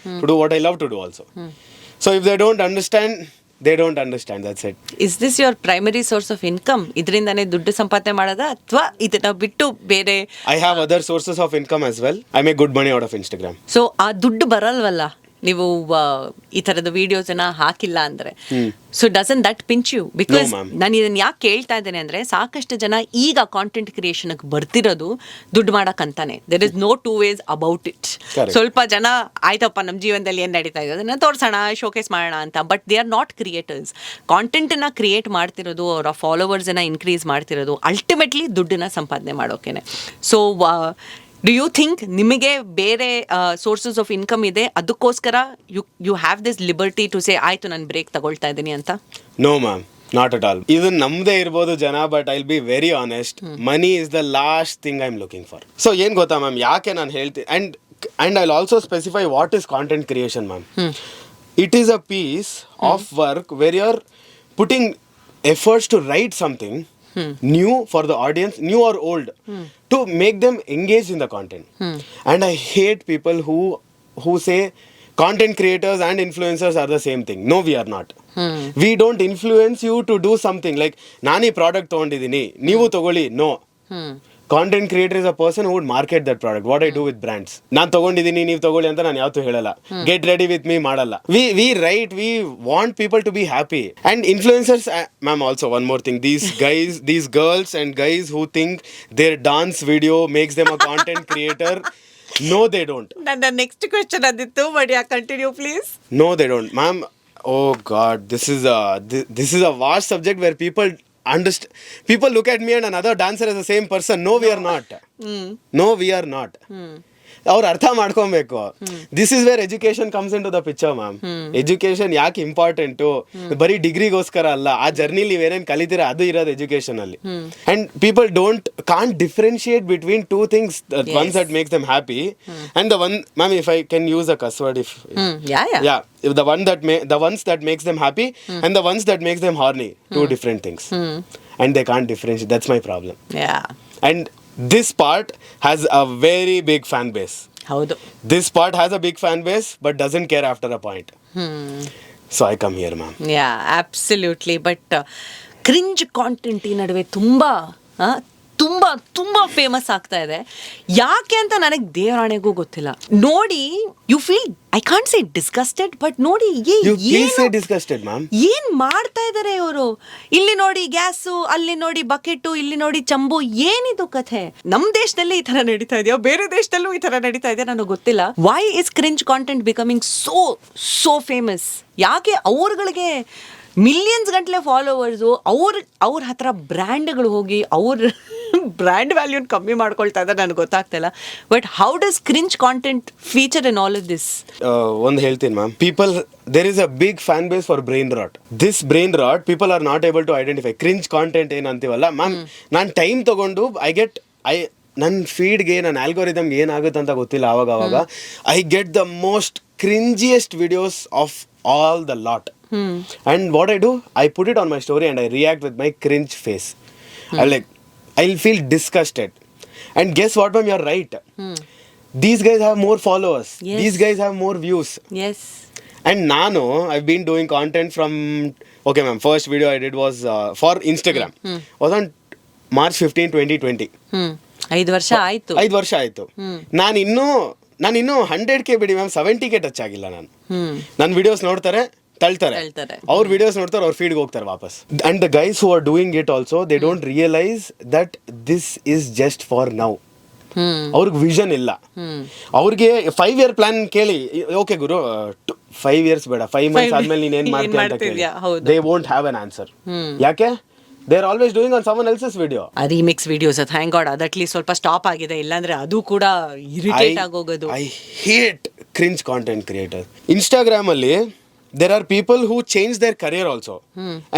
do what I love to do also. So if they don't understand, that's it. Is this your primary source of income? ಇದರಿಂದಾನೇ ದುಡ್ಡು ಸಂಪಾದನೆ ಮಾಡೋದಾ ಅಥವಾ ಇದನ್ನ ಬಿಟ್ಟು ಬೇರೆ? I have other sources of income as well. I make good money out of Instagram. So ಆ ದುಡ್ಡು ಬರಲ್ವಲ್ಲ ನೀವು ಈ ತರದ ವಿಡಿಯೋಸ್ ಹಾಕಿಲ್ಲ ಅಂದ್ರೆ? So doesn't that pinch you? Because ನಾನು ಇದನ್ನ ಯಾಕೆ ಕೇಳ್ತಾ ಇದ್ದೇನೆ ಅಂದ್ರೆ ಸಾಕಷ್ಟು ಜನ ಈಗ ಕಾಂಟೆಂಟ್ ಕ್ರಿಯೇಷನ್ ಬರ್ತಿರೋದು ದುಡ್ಡು ಮಾಡಕ್ಕಂತಾನೆ. There is no two ways about it. ಸ್ವಲ್ಪ ಜನ ಆಯ್ತಪ್ಪ ನಮ್ಮ ಜೀವನದಲ್ಲಿ ಏನ್ ನಡೀತಾ ಇದೆ ಅದನ್ನ ತೋರ್ಸೋಣ, ಶೋಕೇಸ್ ಮಾಡೋಣ ಅಂತ. But they are not creators. Content ನ ಕ್ರಿಯೇಟ್ ಮಾಡ್ತಿರೋದು, ಅವರ ಫಾಲೋವರ್ಸ್ ಇನ್ಕ್ರೀಸ್ ಮಾಡ್ತಿರೋದು ಅಲ್ಟಿಮೇಟ್ಲಿ ದುಡ್ಡನ್ನ ಸಂಪಾದನೆ ಮಾಡೋಕೆನೆ. ಸೊ ಡು ಯು ಥಿಂಕ್ ನಿಮಗೆ ಬೇರೆ ಸೋರ್ಸಸ್ ಆಫ್ ಇನ್ಕಮ್ ಇದೆ, ಅದಕ್ಕೋಸ್ಕರ you have this liberty to say ಆಯ್ತು ನಾನು ಬ್ರೇಕ್ ತಗೊಳ್ತಾ ಇದ್ದೀನಿ ಅಂತ? No ma'am, not at all. ಇದು ನಮ್ದೇ ಇರ್ಬೋದು ಜನ, but I will be very honest, money is the last thing I am looking for. So ಏನ್ ಗೊತ್ತಾ ಮ್ಯಾಮ್, ಯಾಕೆ ನಾನು ಹೇಳ್ತೀನಿ, and I will also specify what is content creation ma'am. It is a piece of work where you are putting efforts to write something new for the audience, new or old, to make them engage in the content. And I hate people who say content creators and influencers are the same thing. No, we are not. We don't influence you to do something like nani product togondidini neevu togoli. No. Content creator is a person who would market that product. What I do with brands, ನಾನು ತಗೊಂಡಿದ್ದೀನಿ ನೀವು ತಗೊಳ್ಳಿ ಅಂತ ನಾನು ಯಾವತ್ತೂ ಹೇಳಲ್ಲ. Get ready with me ಮಾಡಲ್ಲ. we write, we want people to be happy. And influencers, ma'am, also one more thing, these girls and guys who think their dance video makes them a content creator, no they don't. ನನ್ನ next question ಅದಿತ್ತು, but yeah continue please. No they don't, ma'am. Oh god, this is a vast subject where people look at me and another dancer as the same person. No, we are not. No, we are not. ಅವ್ರು ಅರ್ಥ ಮಾಡ್ಕೊಬೇಕು. This is where education comes in to the picture ma'am. Education ಯಾಕೆ important? ಬರೀ ಡಿಗ್ರಿಗೋಸ್ಕರ ಅಲ್ಲ, ಆ ಜರ್ನಿಲಿ ನೀವೇನೇನು ಕಲಿತೀರಾ ಅದು ಇರೋದು ಎಜುಕೇಶನ್ ಅಲ್ಲಿ. And people can't differentiate between two things, ones that makes them happy and the one, ma'am, if I can use a cuss word, if the ones that makes them happy and the ones that makes them horny, two different things. And they can't differentiate. That's my problem. And this part has a very big fan base. Haudu. This part has a big fan base but doesn't care after a point. So I come here, ma'am. Yeah, absolutely. But cringe content ಈ ನಡುವೆ ತುಂಬಾ famous ಆಗ್ತಾ ಇದೆ. ಯಾಕೆ ಅಂತ ನನಗೆ ದೇವರಾಣೆಗೂ ಗೊತ್ತಿಲ್ಲ. ನೋಡಿ, you feel, I can't say disgusted, but ನೋಡಿ ಏನ್ ಮಾಡ್ತಾ ಇದಾರೆ ಇವರು. ಇಲ್ಲಿ ನೋಡಿ ಗ್ಯಾಸು, ಅಲ್ಲಿ ನೋಡಿ ಬಕೆಟು, ಇಲ್ಲಿ ನೋಡಿ ಚಂಬು. ಏನಿದು ಕಥೆ? ನಮ್ ದೇಶದಲ್ಲಿ ಈ ತರ ನಡೀತಾ ಇದೆಯಾ, ಬೇರೆ ದೇಶದಲ್ಲೂ ಈ ತರ ನಡೀತಾ ಇದೆಯಾ ನನಗೆ ಗೊತ್ತಿಲ್ಲ. Why is cringe content becoming so famous? ಯಾಕೆ ಅವ್ರಗಳಿಗೆ ಮಿಲಿಯನ್ಸ್ ಗಂಟ್ಲೆ ಫಾಲೋವರ್ಸು, ಅವ್ರ ಹತ್ರ ಬ್ರ್ಯಾಂಡ್ಗಳು ಹೋಗಿ ಅವ್ರ ಬ್ರ್ಯಾಂಡ್ ವ್ಯಾಲ್ಯೂನ್ ಕಮ್ಮಿ ಮಾಡ್ಕೊಳ್ತಾ ಇದ್ದಾರೆ, ನನಗೆ ಗೊತ್ತಾಗ್ತಿಲ್ಲ. But how does cringe content feature in all of this? ಒಂದು ಹೇಳ್ತೀನಿ ma'am, there is a big fan base for brain rot. This brain rot, people are not able to identify. Cringe content ಏನಂತೀವಲ್ಲ ಮ್ಯಾಮ್, ನಾನು time ತಗೊಂಡು ನನ್ನ ಫೀಡ್ಗೆ, ನನ್ನ ಆಲ್ಗೋರಿದಮ್ಗೆ ಏನಾಗುತ್ತೆ ಅಂತ ಗೊತ್ತಿಲ್ಲ. ಆವಾಗ I get the most cringiest videos of all the lot. And what I do, I put it on my story and I react with my cringe face. I'll feel disgusted. And guess what, ma'am, you're right. These guys have more followers. Yes. These guys have more views. Yes. And nano, I've been doing content from, okay ma'am, first video I did was for Instagram. Was on March 15, 2020. 5 ವರ್ಷ ಆಯ್ತು. 5 ವರ್ಷ ಆಯ್ತು. ನಾನು ಇನ್ನೂ 100K ಬಿಡಿ ma'am, 70K touch ಆಗಿಲ್ಲ ನಾನು. ನನ್ನ ವಿಡಿಯೋಸ್ ನೋಡ್ತಾರೆ, ತಳ್ತಾರೆ. ಅವ್ರ ವಿಡಿಯೋಸ್ ನೋಡ್ತಾರೆ, ಅವ್ರ ಫೀಡ್ಗೆ ಹೋಗ್ತಾರೆ ವಾಪಸ್. And the guys who are doing it also, they don't realise that this is just for now. ಅವ್ರಿಗೆ ವಿಷನ್ ಇಲ್ಲ. ಅವ್ರಿಗೆ 5 year ಪ್ಲಾನ್ ಕೇಳಿ, ಓಕೆ ಗುರು 5 years ಬೇಡ, 5 months ಆದ್ಮೇಲೆ ನೀನ್ ಏನ್ ಮಾಡ್ತೀಯ ಅಂತ ಕೇಳಿ, they won't have an answer. ಯಾಕೆ? They are always doing on someone else's video. Remix videos thank god ಅದು ಅಟ್ಲೀಸ್ಟ್ ಸ್ವಲ್ಪ ಸ್ಟಾಪ್ ಆಗಿದೆ, ಇಲ್ಲಾಂದ್ರೆ ಅದು ಕೂಡ ಇರಿಟೇಟ್ ಆಗೋಗೋದು. I hate cringe content creator. Instagram ಅಲ್ಲಿ there are people who change their career also,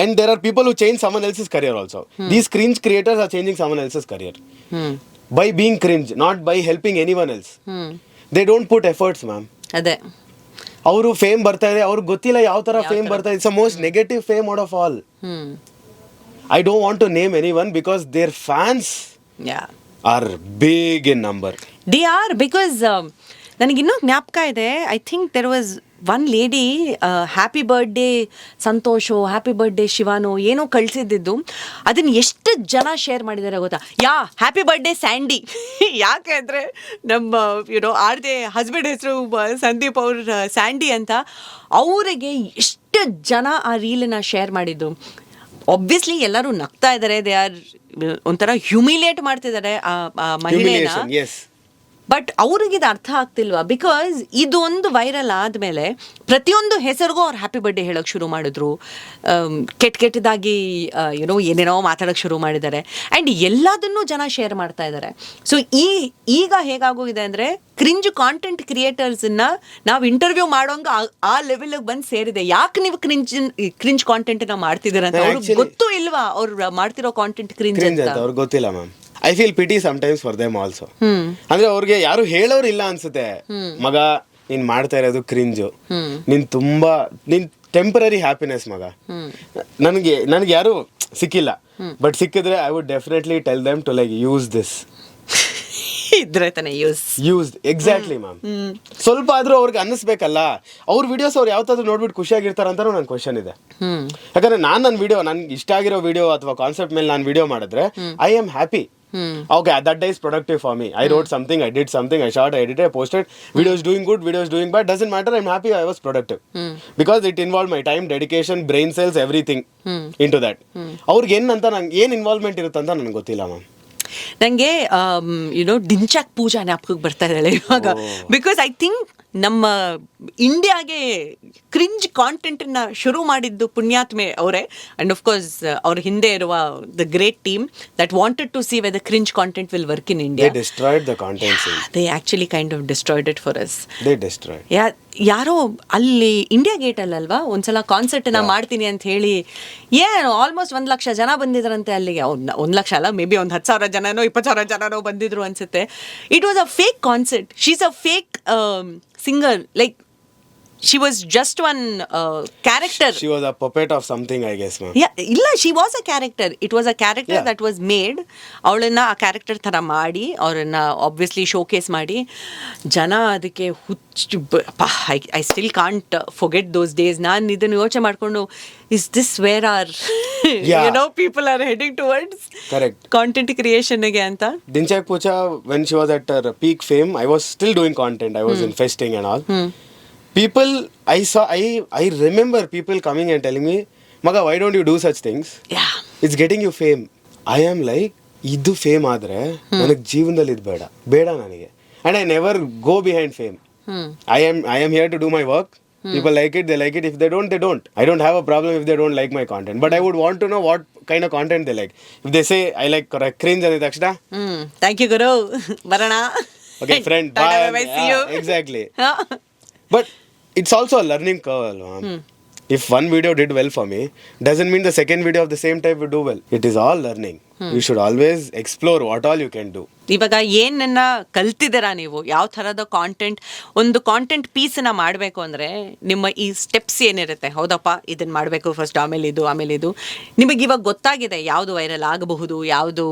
and there are people who change someone else's career also. These cringe creators are changing someone else's career by being cringe, not by helping anyone else. They don't put efforts, ma'am. ಅದೇ ಅವರು fame ಬರ್ತಾ ಇದೆ, ಅವ್ರಿಗೆ ಗೊತ್ತಿಲ್ಲ ಯಾವ ತರ fame ಬರ್ತಾ ಇದೆ. It's the most negative fame out of all. I don't want to name anyone because their fans are big in number. They are, because ನನಗಿನ್ನೂ ಜ್ಞಾಪಕ ಇದೆ, I think there was one lady happy birthday ಸಂತೋಷೋ happy birthday ಶಿವಾನೋ ಏನೋ ಕಳಿಸಿದ್ದು, ಅದನ್ನು ಎಷ್ಟು ಜನ ಶೇರ್ ಮಾಡಿದ್ದಾರೆ ಗೊತ್ತಾ? Happy birthday Sandy. ಯಾಕೆ ಅಂದರೆ ನಮ್ಮ ಆರ್ದೆ ಹಸ್ಬೆಂಡ್ ಹೆಸರು ಸಂದೀಪ್ ಅವ್ರ ಸ್ಯಾಂಡಿ ಅಂತ. ಅವರಿಗೆ ಎಷ್ಟು ಜನ ಆ ರೀಲನ್ನ ಶೇರ್ ಮಾಡಿದ್ದು. ಆಬ್ವಿಯಸ್ಲಿ ಎಲ್ಲರೂ ನಗ್ತಾ ಇದ್ದಾರೆ, ದೇ ಆರ್ ಒಂಥರ ಹ್ಯೂಮಿಲಿಯೇಟ್ ಮಾಡ್ತಿದ್ದಾರೆ ಆ ಮಹಿಳೆನ. ಬಟ್ ಅವ್ರಿಗೆ ಇದು ಅರ್ಥ ಆಗ್ತಿಲ್ವಾ? ಬಿಕಾಸ್ ಇದು ಒಂದು ವೈರಲ್ ಆದಮೇಲೆ ಪ್ರತಿಯೊಂದು ಹೆಸರಿಗೂ ಅವ್ರು ಹ್ಯಾಪಿ ಬರ್ಡೇ ಹೇಳೋಕ್ಕೆ ಶುರು ಮಾಡಿದ್ರು, ಕೆಟ್ಟದಾಗಿ ಏನೇನೋ ಮಾತಾಡೋಕ್ಕೆ ಶುರು ಮಾಡಿದ್ದಾರೆ, ಆ್ಯಂಡ್ ಎಲ್ಲದನ್ನೂ ಜನ ಶೇರ್ ಮಾಡ್ತಾ ಇದ್ದಾರೆ. ಸೊ ಈಗ ಹೇಗಾಗೋಗಿದೆ ಅಂದರೆ ಕ್ರಿಂಜ್ ಕಾಂಟೆಂಟ್ ಕ್ರಿಯೇಟರ್ಸನ್ನ ನಾವು ಇಂಟರ್ವ್ಯೂ ಮಾಡೋಂಗ ಆ ಲೆವೆಲ್ಗೆ ಬಂದು ಸೇರಿದೆ. ಯಾಕೆ ನೀವು ಕ್ರಿಂಜ್ ಕಾಂಟೆಂಟ್ನ ಮಾಡ್ತಿದ್ದೀರ ಅಂತ ಅವ್ರಿಗೆ ಗೊತ್ತೂ ಇಲ್ವಾ? ಅವ್ರು ಮಾಡ್ತಿರೋ ಕಾಂಟೆಂಟ್ ಕ್ರಿಂಜ್ ಅಂತ ಅವ್ರಿಗೆ ಗೊತ್ತಿಲ್ಲ ma'am. I feel pity sometimes for them also. ಅಂದ್ರೆ ಅವ್ರಿಗೆ ಯಾರು ಹೇಳೋರು ಇಲ್ಲ ಅನ್ಸುತ್ತೆ, ಮಗ ನೀನ್ ಮಾಡ್ತಾ ಇರೋದು ಕ್ರಿಂಜು, ನೀನ್ ಟೆಂಪರರಿ ಹ್ಯಾಪಿನೆಸ್ ಮಗ. ನನಗೆ ಯಾರು ಸಿಕ್ಕಿಲ್ಲ, ಬಟ್ ಸಿಕ್ಕಿದ್ರೆ I would definitely tell them to like use this. ಇದ್ರೆ ತಾನೆ ಯೂಸ್ ಎಕ್ಸಾಕ್ಟ್ಲಿ ಮ್ಯಾಮ್. ಸ್ವಲ್ಪ ಆದ್ರೂ ಅವ್ರಿಗೆ ಅನ್ನಿಸ್ಬೇಕಲ್ಲ. ಅವ್ರ ವಿಡಿಯೋಸ್ ಅವ್ರು ಯಾವತ್ತಾದ್ರೂ ನೋಡ್ಬಿಟ್ಟು ಖುಷಿಯಾಗಿರ್ತಾರ ಅಂತ ನನ್ ಕ್ವಶನ್ ಇದೆ. ಯಾಕಂದ್ರೆ ನನ್ನ ವಿಡಿಯೋ, ನನ್ಗೆ ಇಷ್ಟ ಆಗಿರೋ ವಿಡಿಯೋ ಅಥವಾ ಕಾನ್ಸೆಪ್ಟ್ ಮೇಲೆ ನಾನು ವಿಡಿಯೋ ಮಾಡಿದ್ರೆ I am happy. Okay, that day is productive for me. I wrote something, I did something, I shot, I edited, I posted. Video is doing good, video is doing bad, doesn't matter. I'm happy I was productive. Because it involved my time, dedication, brain cells, everything into that. ಅವ್ರಿಗೆ ಏನ್ involvement ಇರುತ್ತೆ ಅಂತ ನನಗೆ ಗೊತ್ತಿಲ್ಲ ma'am. ನನಗೆ ಡಿಂಚಾಕ್ ಪೂಜಾ ಜ್ಞಾಪಕಕ್ಕೆ ಬರ್ತಾ ಇದ್ದಾಳೆ ಇವಾಗ. ಬಿಕಾಸ್ ಐ ಥಿಂಕ್ ನಮ್ಮ ಇಂಡಿಯಾಗೆ ಕ್ರಿಂಜ್ ಕಾಂಟೆಂಟನ್ನು ಶುರು ಮಾಡಿದ್ದು ಪುಣ್ಯಾತ್ಮೆ ಅವರೇ. ಆ್ಯಂಡ್ ಆಫ್ಕೋರ್ಸ್ ಅವ್ರ ಹಿಂದೆ ಇರುವ the great team that wanted to see whether cringe content will work in India. They destroyed the content scene. They actually kind of destroyed it for us. They destroyed. ಯಾರೋ ಅಲ್ಲಿ India gate ಅಲ್ಲಲ್ವಾ ಒಂದ್ಸಲ ಕಾನ್ಸರ್ಟ್ನ ಮಾಡ್ತೀನಿ ಅಂತ ಹೇಳಿ ಏನು almost 1 lakh ಜನ ಬಂದಿದ್ರಂತೆ ಅಲ್ಲಿಗೆ. 1 ಲಕ್ಷ ಅಲ್ಲ, ಮೇ ಬಿ ಒಂದು 10,000 ಜನನೋ 20,000 ಜನನೋ ಬಂದಿದ್ರು ಅನ್ಸುತ್ತೆ. It was a fake concert. She is a fake singer, like she was just one character. She was a puppet of something, I guess, ma'am. Yeah, illa, she was a character. It was a character that was made. ಅವಳನ್ನ ಆ character ಥರ ಮಾಡಿ ಅವ್ರನ್ನ obviously showcase ಮಾಡಿ ಜನ ಅದಕ್ಕೆ ಹುಚ್ಚು. I still can't forget those days. ನಾನು ಇದನ್ನು ಯೋಚನೆ ಮಾಡಿಕೊಂಡು is this where are people are heading towards content ಕ್ರಿಯೇಷನ್ಗೆ ಅಂತ. ಡಿಂಚಾಕ್ ಪೂಜಾ when she was at her peak fame, I was still doing content. I was investing and all. People, I remember people coming and telling me, Maga, why don't you do such things? Yeah. It's getting you fame. I am like, idu fame ಆದ್ರೆ ನನಗೆ ಜೀವನದಲ್ಲಿ ಇದು ಬೇಡ ನನಗೆ. And I never go behind fame. I am here to do my work. People like it, they like it. If they don't, they don't. I don't have a problem if they don't like my content. But I would want to know what kind of content they like. If they say, I like cringe and takshna. Thank you, Guru. Varana. Okay, friend. Bye. See you. Exactly. But it's also a learning curve, ma'am. If one video did well for me, doesn't mean the second video of the same type will do well. It is all learning. You should always explore what all you can do. ಇವಾಗ ಏನನ್ನ ಕಲ್ತಿದ್ದೀರಾ ನೀವು, ಯಾವ ಥರದ content, ಒಂದು content ಪೀಸನ್ನ ಮಾಡಬೇಕು ಅಂದರೆ ನಿಮ್ಮ ಈ ಸ್ಟೆಪ್ಸ್ ಏನಿರುತ್ತೆ, ಹೌದಪ್ಪ ಇದನ್ನು ಮಾಡಬೇಕು ಫಸ್ಟ್, ಆಮೇಲೆ ಇದು ನಿಮಗೆ ಇವಾಗ ಗೊತ್ತಾಗಿದೆ ಯಾವುದು ವೈರಲ್ ಆಗಬಹುದು, ಯಾವುದು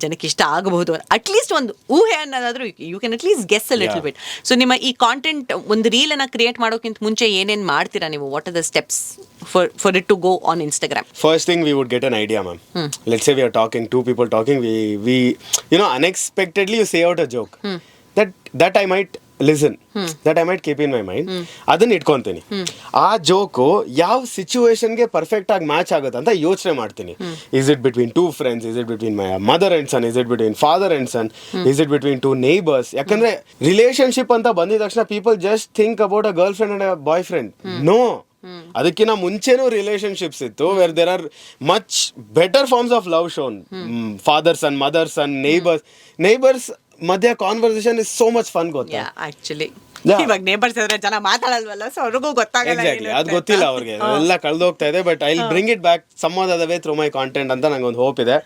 ಜನಕ್ಕೆ ಇಷ್ಟ ಆಗಬಹುದು. ಅಟ್ಲೀಸ್ಟ್ ಒಂದು ಊಹೆ ಅನ್ನೋದಾದ್ರೂ you can at least guess a little bit. So ನಿಮ್ಮ ಈ ಕಾಂಟೆಂಟ್ ಒಂದು ರೀಲನ್ನು ಕ್ರಿಯೇಟ್ ಮಾಡೋಕ್ಕಿಂತ ಮುಂಚೆ ಏನೇನು ಮಾಡ್ತೀರಾ ನೀವು? What are the steps for it to go on Instagram? First thing, we would get an idea, ma'am. Let's say we are talking, two people talking, we unexpectedly you say out a joke that I might listen that I might keep in my mind, ಅದನ್ನ ಇಟ್ಕೊಂತೀನಿ. ಆ joke ಯಾವ ಸಿಚುವೇಶನ್ಗೆ perfect ಆಗಿ match ಆಗುತ್ತೆ ಅಂತ ಯೋಚನೆ ಮಾಡ್ತೀನಿ. Is it between two friends, is it between my mother and son, is it between father and son, is it between two neighbours. ಯಾಕಂದ್ರೆ relationship ಅಂತ ಬಂದಿದ ತಕ್ಷಣ people just think about a girl friend and a boy friend. No, ಅದಕ್ಕಿಂತ ಮುಂಚೆನೂ relationships ಇತ್ತು where there are much better forms of love shown. Father son, mother son, neighbours ಮಧ್ಯ conversation is so much fun. ಗೊತ್ತಾ, actually ಇವಾಗ neighbours ಇದ್ರೆ ಜನ ಮಾತಾಡಲ್ವಲ್ಲ, so ಅವ್ರಿಗೂ ಗೊತ್ತಾಗಲ್ಲ. ಎಕ್ಸಾಕ್ಟ್ಲಿ, ಅದು ಗೊತ್ತಿಲ್ಲ ಅವ್ರಿಗೆ, ಎಲ್ಲ ಕಳ್ದೋಗ್ತಾ ಇದೆ. But I bring it back some other way through my content ಅಂತ ನಂಗೆ ಒಂದು ಹೋಪ್ ಇದೆ.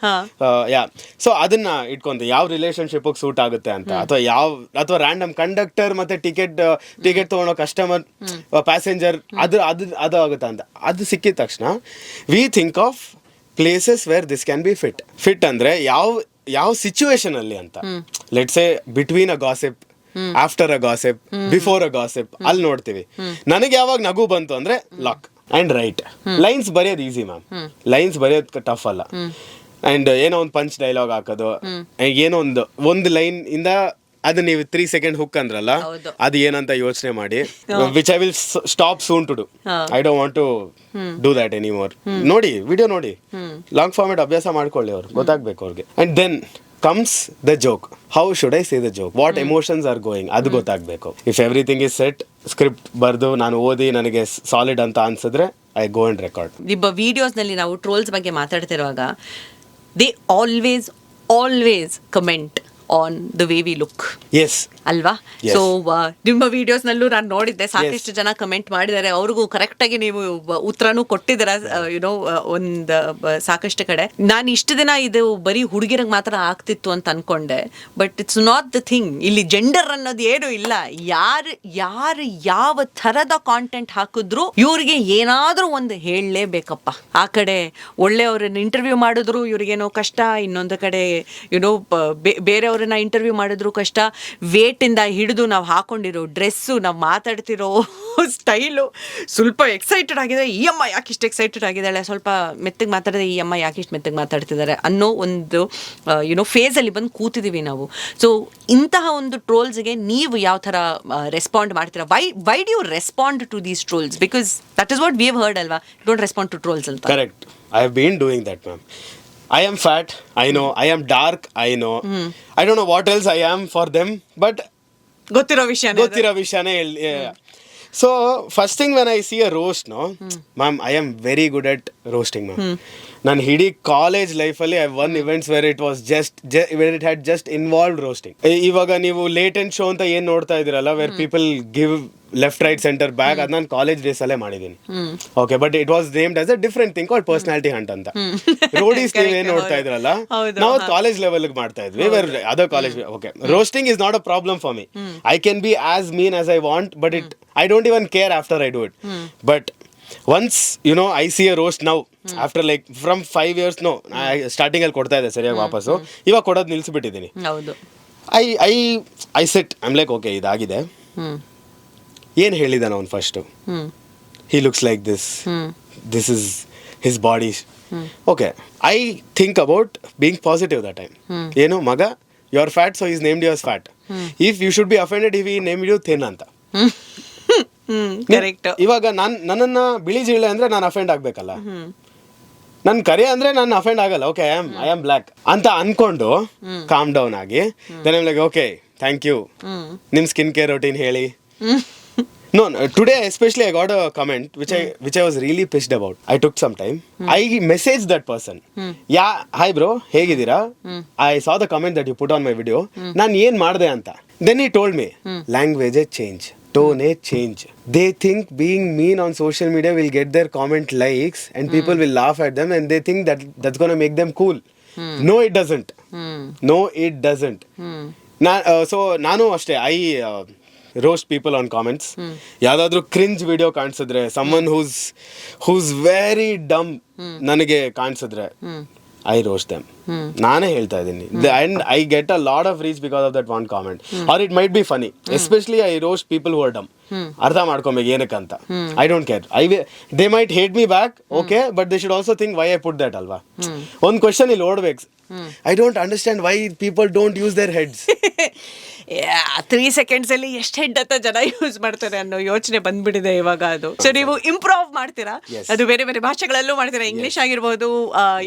ಯಾ, ಸೊ ಅದನ್ನ ಇಟ್ಕೊಂತ ಯಾವ ರಿಲೇಶನ್ಶಿಪ್ ಸೂಟ್ ಆಗುತ್ತೆ ಅಂತ, ಅಥವಾ ರ್ಯಾಂಡಮ್ ಕಂಡಕ್ಟರ್ ಮತ್ತೆ ಟಿಕೆಟ್ ತಗೊಳೋ ಕಸ್ಟಮರ್ ಪ್ಯಾಸೆಂಜರ್ ಅದು ಆಗುತ್ತೆ ಅಂತ. ಅದು ಸಿಕ್ಕಿದ ತಕ್ಷಣ we think of places where this can be fit ಅಂದ್ರೆ ಯಾವ ಸಿಚುವೇಶನ್ ಅಲ್ಲಿ ಅಂತ. Let's say between a gossip, after a gossip, before a gossip, ಅಲ್ಲಿ ನೋಡ್ತೀವಿ. ನನಗೆ ಯಾವಾಗ ನಗು ಬಂತು ಅಂದ್ರೆ ಲಾಕ್ ಅಂಡ್ ರೈಟ್. ಲೈನ್ಸ್ ಬರೆಯೋದು ಈಸಿ ಮ್ಯಾಮ್, ಲೈನ್ಸ್ ಬರೆಯೋದು ಟಫ್ ಅಲ್ಲ. ಅಂಡ್ ಏನೋ ಒಂದು ಪಂಚ್ ಡೈಲಾಗ್ ಹಾಕೋದು, ಏನೋ ಒಂದು ಲೈನ್ ಇಂದ ಅದು ನೀವು 3 ಸೆಕೆಂಡ್ ಹುಕ್ ಅಂದ್ರಲ್ಲ, ಅದು ಏನಂತ ಯೋಚನೆ ಮಾಡಿ, which I will stop soon to do. I don't want to do that anymore. ನೋಡಿ, ವಿಡಿಯೋ ನೋಡಿ, ಲಾಂಗ್ ಫಾರ್ಮೆಟ್ ಅಭ್ಯಾಸ ಮಾಡ್ಕೊಳ್ಳಿ, ಅವ್ರು ಗೊತ್ತಾಗ್ಬೇಕು ಅವ್ರಿಗೆ. And then comes the joke. How should I say the joke, what emotions are going, ಅದು ಗೊತ್ತಾಗ್ಬೇಕು. If everything is set, script ಬರ್ದು ನಾನು ಓದಿ ನನಗೆ ಸಾಲಿಡ್ ಅಂತ ಅನ್ಸಿದ್ರೆ I go and record. Videos ನಲ್ಲಿ ನಾವು ಟ್ರೋಲ್ಸ್ ಬಗ್ಗೆ ಮಾತಾಡ್ತಿರುವಾಗ they always comment on the way we look. Yes ಅಲ್ವಾ? ಸೊ ನಿಮ್ಮ ವಿಡಿಯೋಸ್ ನಲ್ಲೂ ನಾನು ನೋಡಿದ್ದೆ, ಸಾಕಷ್ಟು ಜನ ಕಮೆಂಟ್ ಮಾಡಿದ್ದಾರೆ. ಅವ್ರಿಗೂ ಕರೆಕ್ಟ್ ಆಗಿ ನೀವು ಉತ್ತರನೂ ಕೊಟ್ಟಿದ್ದೀರ, ಯುನೋ, ಒಂದು ಸಾಕಷ್ಟು ಕಡೆ. ನಾನು ಇಷ್ಟು ದಿನ ಇದು ಬರೀ ಹುಡುಗಿರಿಗೆ ಮಾತ್ರ ಆಗ್ತಿತ್ತು ಅಂತ ಅನ್ಕೊಂಡೆ, but it's not the thing. ಇಲ್ಲಿ ಜೆಂಡರ್ ಅನ್ನೋದು ಏನು ಇಲ್ಲ. ಯಾರು ಯಾವ ಥರದ ಕಾಂಟೆಂಟ್ ಹಾಕಿದ್ರು ಇವ್ರಿಗೆ ಏನಾದ್ರೂ ಒಂದು ಹೇಳಲೇಬೇಕಪ್ಪ. ಆ ಕಡೆ ಒಳ್ಳೆಯವ್ರನ್ನ ಇಂಟರ್ವ್ಯೂ ಮಾಡಿದ್ರು ಇವ್ರಿಗೇನೋ ಕಷ್ಟ, ಇನ್ನೊಂದು ಕಡೆ ಯುನೋ ಬೇರೆಯವ್ರನ್ನ ಇಂಟರ್ವ್ಯೂ ಮಾಡಿದ್ರು ಕಷ್ಟ. ವೇಟಿಂದ ಹಿಡಿದು ನಾವು ಹಾಕೊಂಡಿರೋ ಡ್ರೆಸ್ಸು, ನಾವು ಮಾತಾಡ್ತಿರೋ ಸ್ಟೈಲು, ಸ್ವಲ್ಪ ಎಕ್ಸೈಟೆಡ್ ಆಗಿದೆ, ಈ ಅಮ್ಮ ಯಾಕೆ ಇಷ್ಟು ಎಕ್ಸೈಟೆಡ್ ಆಗಿದ್ದಾಳೆ, ಸ್ವಲ್ಪ ಮೆತ್ತಗೆ ಮಾತಾಡಿದ್ರೆ ಈ ಅಮ್ಮ ಯಾಕೆ ಇಷ್ಟು ಮೆತ್ತಗೆ ಮಾತಾಡ್ತಿದ್ದಾರೆ ಅನ್ನೋ ಒಂದು ಯುನೋ ಫೇಸಲ್ಲಿ ಬಂದು ಕೂತಿದ್ದೀವಿ ನಾವು. ಸೊ ಇಂತಹ ಒಂದು ಟ್ರೋಲ್ಸ್ಗೆ ನೀವು ಯಾವ ಥರ ರೆಸ್ಪಾಂಡ್ ಮಾಡ್ತೀರಾ? Why do you respond to these trolls? Because that is what we have heard ಅಲ್ವಾ, ಡೋಂಟ್ ರೆಸ್ಪಾಂಡ್ ಟು ಟ್ರೋಲ್ಸ್ ಅಂತ. Correct, I have been doing that ma'am. I am fat, I know. I am dark, I know. I don't know what else I am for them, but ಗೊತ್ತಿರೋ ವಿಷಯನೇ ಹೇಳಿ. So first thing when I see a roast, no, ma'am, I am very good at roasting, ma'am. ನಾನು ಇಡೀ college ಲೈಫಲ್ಲಿ I won events where it was where it had just involved roasting. ಇವಾಗ ನೀವು late and show ಅಂತ ಏನ್ ನೋಡ್ತಾ ಇದ್ದೀರಲ್ಲ, where people give left right center back, ಅದು ನಾನು ಕಾಲೇಜ್ ಡೇಸ್ ಅಲ್ಲೇ ಮಾಡಿದ್ದೀನಿ. Okay, but it was named as a different thing called personality hunt ಅಂತ. ರೋಡೀಸ್ ನೀವು ಏನ್ ನೋಡ್ತಾ ಇದ್ರಲ್ಲ, ನಾವು ಕಾಲೇಜ್ ಲೆವೆಲ್ ಮಾಡ್ತಾ ಇದ್ವಿ, where other college. Okay, roasting is not a problem for me. I can B as mean as I want, but I don't even care after I do it. But once, you know, I see a roast now, after like from 5 years, no, starting ಅಲ್ಲಿ ಕೊಡ್ತಾ ಇದೆ ಸರಿಯಾಗಿ ವಾಪಸ್ಸು, ಇವಾಗ ಕೊಡೋದು ನಿಲ್ಸಿಬಿಟ್ಟಿದ್ದೀನಿ. ಹೌದು. I sit, I'm like, okay, ಇದಾಗಿದೆ, ಏನು ಹೇಳಿದಾನ ಅವ್ನು first, he looks like this is his body. Okay, I think about being positive that time. ಏನು ಮಗ, you are fat, so he's named you as fat. If you should be offended if he named you thin ಅಂತ. Correct. ಇವಾಗ ನನ್ನನ್ನ ಬಿಳಿ ಜಿರಳೆ ಅಂದ್ರೆ ನಾನು offend ಆಗ್ಬೇಕಲ್ಲ, ನನ್ ಕರೆ ಅಂದ್ರೆ ನಾನು ಅಫೆಂಡ್ ಆಗಲ್ಲ. ಓಕೆ, ಐ ಆಮ್ ಬ್ಲ್ಯಾಕ್ ಅಂತ ಅನ್ಕೊಂಡು ಕಾಮ್ ಡೌನ್ ಆಗಿ, then I like, okay, thank you, ನಿಮ್ ಸ್ಕಿನ್ ಕೇರ್ ರೊಟೀನ್ ಹೇಳಿ. No, today especially I got a comment which I was really pissed about. I took some time. I messaged that person. Yeah, hi bro, ಹೇಗಿದ್ದೀರಾ? I saw the comment that you put on my video. ನಾನು ಏನ್ ಮಾಡಿದೆ ಅಂತ. Then he told me, language change, tone change. They think being mean on social media will get their comment likes and people will laugh at them and they think that that's going to make them cool. No, it doesn't. No, it doesn't. So ನಾನು ಅಷ್ಟೇ, roast people on comments. ಯಾವ್ದಾದ್ರು cringe video ಕಾಣಿಸಿದ್ರೆ, someone who's very dumb ನನಗೆ ಕಾಣಿಸಿದ್ರೆ, I roast them. ನಾನೇ ಹೇಳ್ತಾ ಇದ್ದೀನಿ. And I get a lot of reach because of that one comment. Or it might be funny. Especially I roast people who are dumb. ಅರ್ಥ ಮಾಡ್ಕೊಬೇಕು ಏನಕ್ಕಂತ. I don't care. They might hate me back, okay, but they should also think why I put that ಅಲ್ವಾ. ಒಂದು question ಇಲ್ಲಿ ಓಡ್ಬೇಕು, I don't understand why people don't use their heads. 3 seconds ಅಲ್ಲಿ ಎಷ್ಟು head ಅಂತ ಜನ use ಮಾಡ್ತಾರೆ ಅನ್ನೋ ಯೋಚನೆ ಬಂದ್ಬಿಟ್ಟಿದೆ ಇವಾಗ ಅದು. ಸೊ ನೀವು ಇಂಪ್ರೂವ್ ಮಾಡ್ತೀರಾ, ಅದು ಬೇರೆ ಬೇರೆ ಭಾಷೆಗಳಲ್ಲೂ ಮಾಡ್ತೀರಾ, ಇಂಗ್ಲಿಷ್ ಆಗಿರ್ಬೋದು,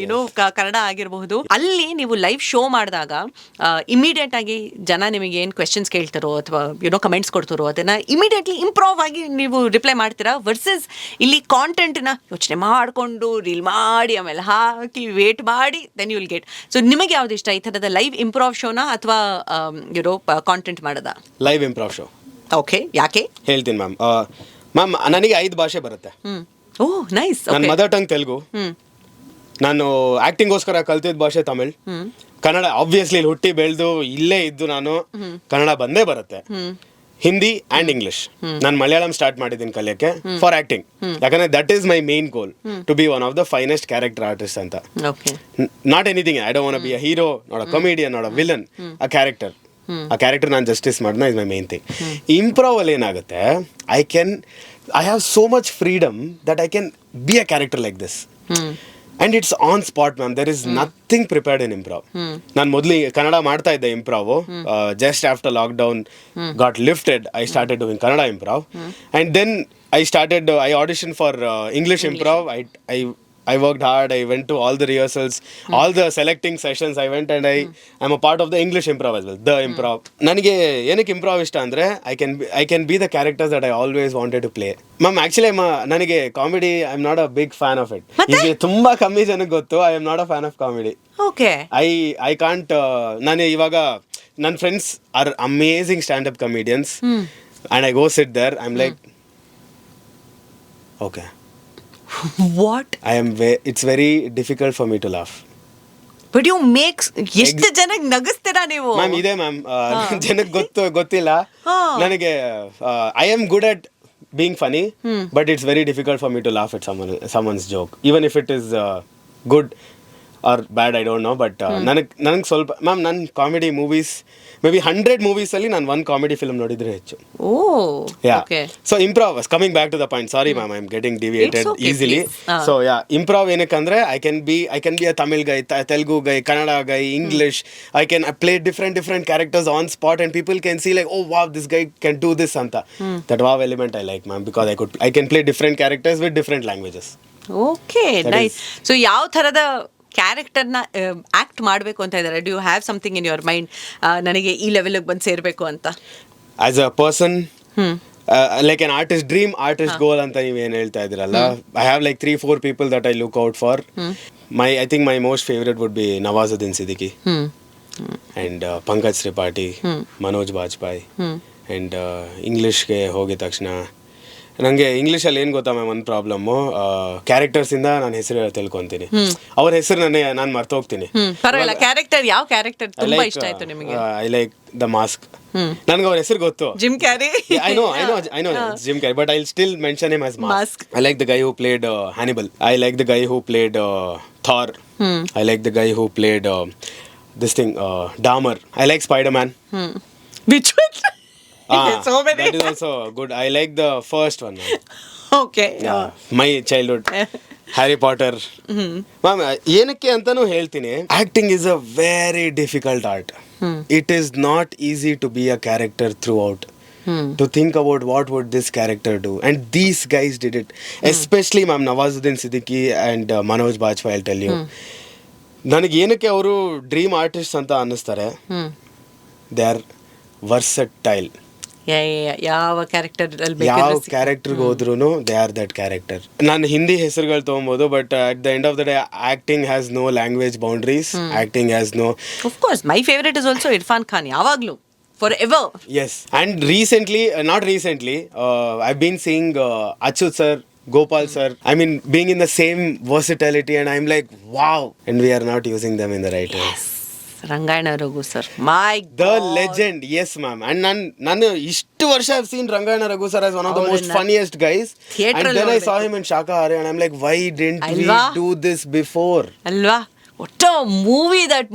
ಕನ್ನಡ ಆಗಿರಬಹುದು. ಅಲ್ಲಿ ನೀವು ಲೈವ್ ಶೋ ಮಾಡಿದಾಗ ಇಮಿಡಿಯೇಟ್ ಆಗಿ ಜನ ನಿಮಗೆ ಏನು ಕ್ವೆಶನ್ಸ್ ಕೇಳ್ತಾರೋ ಅಥವಾ ಕಮೆಂಟ್ಸ್ ಕೊಡ್ತಾರೋ ಅದನ್ನ ಇಮಿಡಿಯೇಟ್ಲಿ ಇಂಪ್ರೂವ್ ಆಗಿ ನೀವು ರಿಪ್ಲೈ ಮಾಡ್ತೀರಾ, ವರ್ಸಸ್ ಇಲ್ಲಿ ಕಾಂಟೆಂಟ್ನ ಯೋಚನೆ ಮಾಡಿಕೊಂಡು ರೀಲ್ ಮಾಡಿ ಆಮೇಲೆ ಹಾಕಿ ವೇಟ್ ಮಾಡಿ then you will get. So ನಿಮಗೆ ಯಾವ್ದು ಇಷ್ಟ, ಈ ಥರದ ಲೈವ್ ಇಂಪ್ರೂವ್ ಶೋನ ಅಥವಾ ಕಾಂಟೆಂಟ್ ಮಾಡೋದಾ? Live improve show. ಓಕೆ, ಯಾಕೆ ಹೇಳ್ತೀನಿ ಮ್ಯಾಮ್. ಮ್ಯಾಮ್ ನನಗೆ 5 ಭಾಷೆ ಬರುತ್ತೆ. ಓಹ್ ನೈಸ್. ನನ್ನ ಮದರ್ ಟಂಗ್ ತೆಲುಗು, ನಾನು ಆಕ್ಟಿಂಗ್ಗೋಸ್ಕರ ಕಲ್ತಿದ್ದ ಭಾಷೆ ತಮಿಳ್, ಕನ್ನಡ ಆಬ್ವಿಯಸ್ಲಿ ಹುಟ್ಟಿ ಬೆಳೆದು ಇಲ್ಲೇ ಇದ್ದು ನಾನು ಕನ್ನಡ ಬಂದೇ ಬರುತ್ತೆ, ಹಿಂದಿ ಅಂಡ್ ಇಂಗ್ಲಿಷ್. ನಾನು ಮಲಯಾಳಂ ಸ್ಟಾರ್ಟ್ ಮಾಡಿದ್ದೀನಿ ಕಲಿಯಕ್ಕೆ ಫಾರ್ ಆಕ್ಟಿಂಗ್, ಯಾಕಂದ್ರೆ that is my main goal, to be one of the finest character artist ಅಂತ. Not anything, I don't want to be a hero, not a comedian, not a villain, a character. ಆ character ನಾನು justice ಮಾಡಿದ್ನ is my main thing. Improv ಅಲ್ಲಿ ಏನಾಗುತ್ತೆ, I have so much freedom that I can be a character like this. And it's on spot, ma'am. There is nothing prepared in improv. ನಾನು ಮೊದಲು ಕನ್ನಡ ಮಾಡ್ತಾ ಇದ್ದೆ improv. Just after lockdown got lifted, I started doing Kannada improv. And then I auditioned for English improv. I worked hard. I went to all the rehearsals, all the selecting sessions I went, and I'm a part of the English improv as well, the improv. ನನಗೆ ಏನಕ್ಕೆ improv ಇಷ್ಟ ಅಂದರೆ I can be the characters that I always wanted to play. Ma'am actually ನನಗೆ comedy I am not a big fan of it. ಈಗ ತುಂಬ ಕಮ್ಮಿ ಜನಕ್ಕೆ ಗೊತ್ತು I am not a fan of comedy. Okay, I can't. ನಾನು ಇವಾಗ ನನ್ನ friends are amazing stand up comedians and I go sit there, I am like okay what it's very difficult for me to laugh. But you make ಎಷ್ಟು ಜನಕ್ಕೆ ನಗಿಸ್ತೀರಾ ನೀವು? Ma'am ಇದೆ ma'am, ಜನಕ್ಕೆ ಗೊತ್ತಿಲ್ಲ ನನಗೆ. I am good at being funny, but it's very difficult for me to laugh at someone's joke, even if it is good or bad, I don't know. But ನನಗೆ ಸ್ವಲ್ಪ ma'am, ನನ್ನ comedy movies maybe 100 movies ಅಲ್ಲಿ ನಾನು 1 comedy film ನೋಡಿದ್ರೆ ಹೆಚ್ಚು. So improv, coming back to the point, sorry ma'am, I am getting deviated easily. So improv ಏನಕ್ಕಂದ್ರೆ I can be a Tamil guy, Telugu guy, Kannada guy, English. I can play different characters on spot and people can see like, oh wow, this guy can do this ಅಂತ. That wow element I like ma'am, because I can play different characters with different languages. Okay, nice. So ಯಾವ ಥರದ ಕ್ಯಾರೆಕ್ಟರ್ನ act ಮಾಡಬೇಕು ಅಂತ ಇದ್ದಾರೆ? Do you have something in your mind, ನನಗೆ ಈ ಲೆವೆಲ್ಗೆ ಬಂದು ಸೇರಬೇಕು ಅಂತ? As a person, like an artist dream, artist goal ಅಂತ ನೀವು ಏನು ಹೇಳ್ತಾ ಇದ್ದೀರಲ್ಲ, I have like 3-4 people that I look out for. I think my most favorite would be Nawazuddin Siddiqui and Pankaj Tripathi, Manoj Bajpayee. And ಇಂಗ್ಲೀಷ್ಗೆ ಹೋಗಿದ ತಕ್ಷಣ ನನಗೆ ಇಂಗ್ಲೀಷಲ್ಲಿ ಏನು ಗೊತ್ತಾ ಮ್ಯಾಮ್, ಒಂದು ಪ್ರಾಬ್ಲಮ್ಮು, ಕ್ಯಾರೆಕ್ಟರ್ಸಿಂದ ನಾನು ಹೆಸರು ತಿಳ್ಕೊತೀನಿ, ಅವ್ರ ಹೆಸರು ನಾನು ಮರ್ತೋಗ್ತೀನಿ. ಪರವಾಗಿಲ್ಲ, ಕ್ಯಾರೆಕ್ಟರ್ ಯಾವ ಕ್ಯಾರೆಕ್ಟರ್ ತುಂಬಾ ಇಷ್ಟ ಆಯ್ತು ನಿಮಗೆ? I like the mask. ನನಗೆ ಅವ್ರ ಹೆಸರು ಗೊತ್ತು, gym carry. I know Jim Carrey, but I'll still mention him as Mask. I like the guy who played Hannibal. I like the guy who played Thor. I like the guy who played this thing, Dahmer. I like Spider-Man. Which one? So many. That is also good. I like the first one. Okay. My childhood. Harry Potter. Ma'am ಏನಕ್ಕೆ ಅಂತಾನು ಹೇಳ್ತೀನಿ, acting is a very difficult art. It is not easy to be a character throughout, to think about what would this character do, and these guys did it. Especially ma'am Nawazuddin Siddiqui and Manoj Bajpayee, I tell you, ನನಗೆ ಏನಕ್ಕೆ ಅವರು dream artist ಅಂತ ಅನ್ನಿಸ್ತಾರೆ, they are versatile. ಯಾವ ಕ್ಯಾರೆಕ್ಟರ್ಗೆ ಹೋದ್ರು they are that character. ನಾನು ಹಿಂದಿ ಹೆಸರುಗಳು ತಗೊಬೋದು, but at the end of the day acting has no language boundaries. Acting has no. Of course my favourite is also Irfan Khan, ಯಾವಾಗ್ಲೂ forever. Yes, and not recently, I've been seeing Achyut sir, Gopal sir, I mean being in the same versatility, and I'm like wow, and we are not using them in the right way. Rangayana Raghu sir, my the legend. Yes ma'am, and ನಾನು ಇಷ್ಟು ವರ್ಷ I've seen Rangayana Raghu sir as one of the most funniest guys, and then I saw him in Shakahari and I'm like, why didn't we do this before? ಅಲ್ವಾ, ಒಟ್ಟ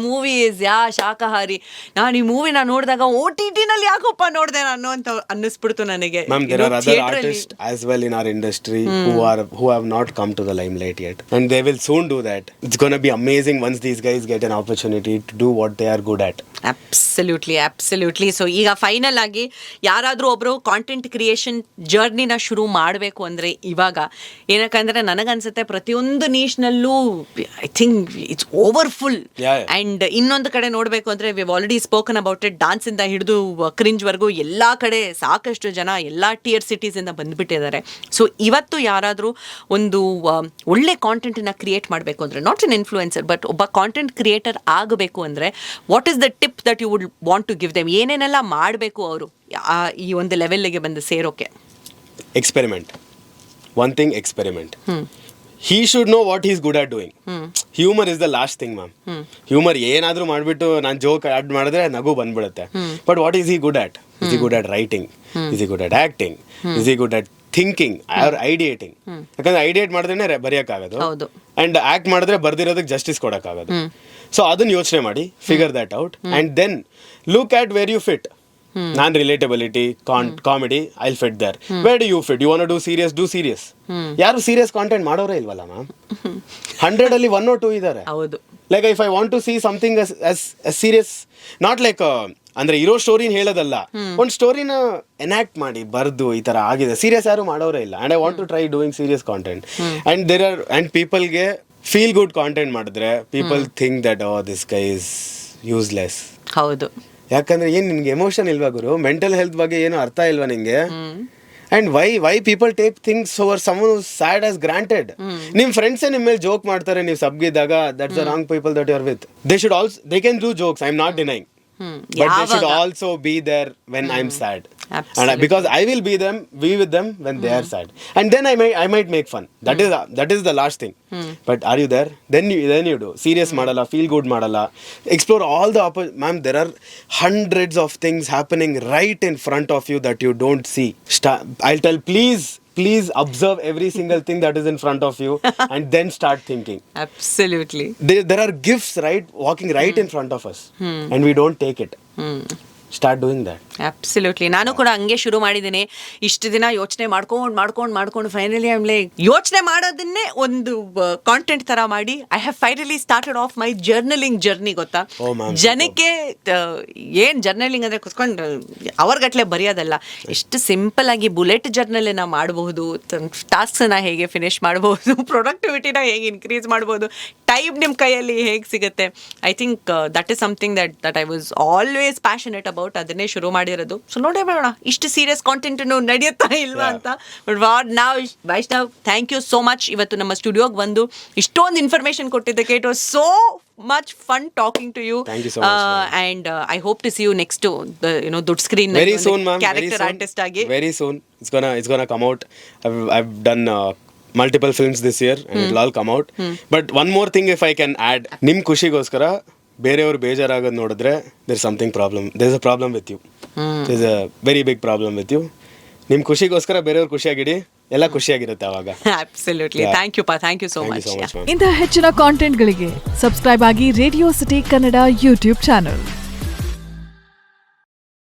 movie is ಶಾಕಾಹಾರಿ. ನಾನು ಈ ಮೂವಿನ ನೋಡಿದಾಗ OTT-ನಲ್ಲಿ ಯಾಕಪ್ಪ ನೋಡಿದೆ ನಾನು ಅಂತ ಅನ್ನಿಸ್ಬಿಡ್ತು ನನಗೆ. Ma'am, there are other artists as well in our industry who have not come to the limelight yet, and they will soon do that. It's gonna be amazing once these guys get an opportunity to do what they are good at. Absolutely. So ಈಗ final ಆಗಿ ಯಾರಾದರೂ ಒಬ್ಬರು content creation ಜರ್ನಿನ ಶುರು ಮಾಡಬೇಕು ಅಂದರೆ ಇವಾಗ, ಏನಕ್ಕಂದ್ರೆ ನನಗನ್ಸುತ್ತೆ ಪ್ರತಿಯೊಂದು ನೀಶ್ನಲ್ಲೂ I think it's overfull. And ಇನ್ನೊಂದು ಕಡೆ ನೋಡಬೇಕು ಅಂದರೆ we already spoken about it, ಡಾನ್ಸಿಂದ ಹಿಡಿದು ಕ್ರಿಂಜ್ವರೆಗೂ ಎಲ್ಲ ಕಡೆ ಸಾಕಷ್ಟು ಜನ ಎಲ್ಲ ಟಿಯರ್ ಸಿಟೀಸಿಂದ ಬಂದುಬಿಟ್ಟಿದ್ದಾರೆ. ಸೊ ಇವತ್ತು ಯಾರಾದರೂ ಒಂದು ಒಳ್ಳೆ ಕಾಂಟೆಂಟನ್ನು ಕ್ರಿಯೇಟ್ ಮಾಡಬೇಕು ಅಂದರೆ, ನಾಟ್ ಎನ್ ಇನ್ಫ್ಲೂಯೆನ್ಸರ್ ಬಟ್ ಒಬ್ಬ ಕಾಂಟೆಂಟ್ ಕ್ರಿಯೇಟರ್ ಆಗಬೇಕು ಅಂದರೆ, what is the tip that you would want to give them? ಏನೇನೆಲ್ಲ ಮಾಡಬೇಕು ಅವರು ಈ ಒಂದು ಲೆವೆಲ್ಗೆ ಬಂದು ಸೇರೋಕೆ? Experiment. One thing, experiment. He should know what he's good at doing. Humor is the last thing, ma'am. Humor ಏನಾದರೂ ಮಾಡಿಬಿಟ್ಟು ನಾನು ಜೋಕ್ ಆ್ಯಡ್ ಮಾಡಿದ್ರೆ ನಗು ಬಂದ್ಬಿಡುತ್ತೆ. But what is he good at? Is he good at writing? Is he good at acting? Is he good at thinking or ideating? ಯಾಕಂದ್ರೆ ideate ಮಾಡಿದ್ರೆ ಬರೆಯೋಕ್ಕಾಗೋದು, and act ಮಾಡಿದ್ರೆ ಬರ್ದಿರೋದಕ್ಕೆ justice ಕೊಡೋಕ್ಕಾಗೋದು. So ಅದನ್ನ ಯೋಚನೆ ಮಾಡಿ, figure that out, and then look at where you fit. ನಾನ್ relatability, comedy, I'll fit there. Where do you fit? You want to do serious? ಯಾರು serious content ಮಾಡೋರೇ ಇಲ್ವಲ್ಲ ma'am. 100 1 or 2 ಇದ್ದಾರೆ. Like if I want to see something serious, not like ಅಂದ್ರೆ ಇರೋ ಸ್ಟೋರಿನ ಹೇಳೋದಲ್ಲ, ಒಂದು ಸ್ಟೋರಿನ enact ಮಾಡಿ ಬರ್ದು ಈ ತರ ಆಗಿದೆ, ಸೀರಿಯಸ್ ಯಾರು ಮಾಡೋರೇ ಇಲ್ಲ. And I want to try doing serious content. And there are, and ಪೀಪಲ್ಗೆ ಫೀಲ್ ಗುಡ್ ಕಾಂಟೆಂಟ್ ಮಾಡಿದ್ರೆ people think that this guy is useless. ಹೌದು. ಯಾಕಂದ್ರೆ ಏನ್ ನಿನ್ಗೆ ಎಮೋಷನ್ ಇಲ್ವಾ ಗುರು? ಮೆಂಟಲ್ ಹೆಲ್ತ್ ಬಗ್ಗೆ ಏನು ಅರ್ಥ ಇಲ್ವಾ ನಿಂಗೆ? And why people take things over someone who's sad as granted. ನಿಮ್ ಫ್ರೆಂಡ್ಸೇ ನಿಮ್ಮ ಮೇಲೆ ಜೋಕ್ ಮಾಡ್ತಾರೆ ನೀವು ಸಬ್ಗಿದ್ದಾಗ, that's the wrong people that you are with. They should also, they can do jokes, I am not denying, but they should also be there when I'm sad. And because I will be with them when they are sad, and then I might make fun. That is the last thing. But are you there? Then you do serious madala, feel good madala, explore all the ma'am, there are hundreds of things happening right in front of you that you don't see. I'll tell, please observe every single thing that is in front of you and then start thinking. Absolutely. There are gifts walking right in front of us, and we don't take it. Start doing that. Absolutely. ನಾನು ಕೂಡ ಹಂಗೆ ಶುರು ಮಾಡಿದ್ದೀನಿ. ಇಷ್ಟು ದಿನ ಯೋಚನೆ ಮಾಡ್ಕೊಂಡು finally ಆಮೇಲೆ ಯೋಚನೆ ಮಾಡೋದನ್ನೇ ಒಂದು ಕಾಂಟೆಂಟ್ ತರ ಮಾಡಿ I have finally started of my journaling journey. ಗೊತ್ತಾ, ಜನಕ್ಕೆ ಏನ್ ಜರ್ನಲಿಂಗ್ ಅಂದ್ರೆ ಕುತ್ಕೊಂಡು ಅವರ್ಗಟ್ಲೆ ಬರೆಯೋದಲ್ಲ, ಎಷ್ಟು ಸಿಂಪಲ್ ಆಗಿ ಬುಲೆಟ್ ಜರ್ನಲಿನ ಮಾಡಬಹುದು, ಟಾಸ್ಕ್ನ ಹೇಗೆ ಫಿನಿಶ್ ಮಾಡಬಹುದು, ಪ್ರೊಡಕ್ಟಿವಿಟಿನ ಹೇಗೆ ಇನ್ಕ್ರೀಸ್ ಮಾಡಬಹುದು, ಟೈಮ್ ನಿಮ್ಮ ಕೈಯಲ್ಲಿ ಹೇಗೆ ಸಿಗುತ್ತೆ. I think that is something that I was always passionate about. ಅದನ್ನೇ ಶುರು ಮಾಡಿರೋದು. ಸೊ ನೋಡೇ ಬೇಡ ಇಷ್ಟು ಸೀರಿಯಸ್ ಕಾಂಟೆಂಟ್ ನಡೆಯುತ್ತಾ ಇಲ್ವಾ ಅಂತ. But Vaishnav, thank you so much. ಇವತ್ತು ನಮ್ಮ ಸ್ಟುಡಿಯೋಗೆ ಬಂದು ಇಷ್ಟೊಂದು ಇನ್ಫಾರ್ಮೇಶನ್ ಕೊಟ್ಟಿದ್ದಕ್ಕೆ it was so much fun talking to you. Thank you so much, and I hope to see you next to the dud screen very soon, ma'am. Character artist agi very soon. It's gonna come out. I've done multiple films this year and it'll all come out. But one more thing if I can add, nim ಖುಷಿಗೋಸ್ಕರ ಬೇರೆಯವರು ಬೇಜಾರಾಗೋದು ನೋಡಿದ್ರೆ there's a problem with you. There's a very big problem with you. ನಿಮ್ ಖುಷಿಗೋಸ್ಕರ ಬೇರೆಯವ್ರು ಖುಷಿಯಾಗಿಡಿ, ಎಲ್ಲ ಖುಷಿಯಾಗಿರುತ್ತೆ ಅವಾಗ. Absolutely. Thank you so much. ಇಂತಹ ಹೆಚ್ಚಿನ ಕಾಂಟೆಂಟ್ಗಳಿಗೆ subscribe ಆಗಿ radio city Kannada YouTube channel.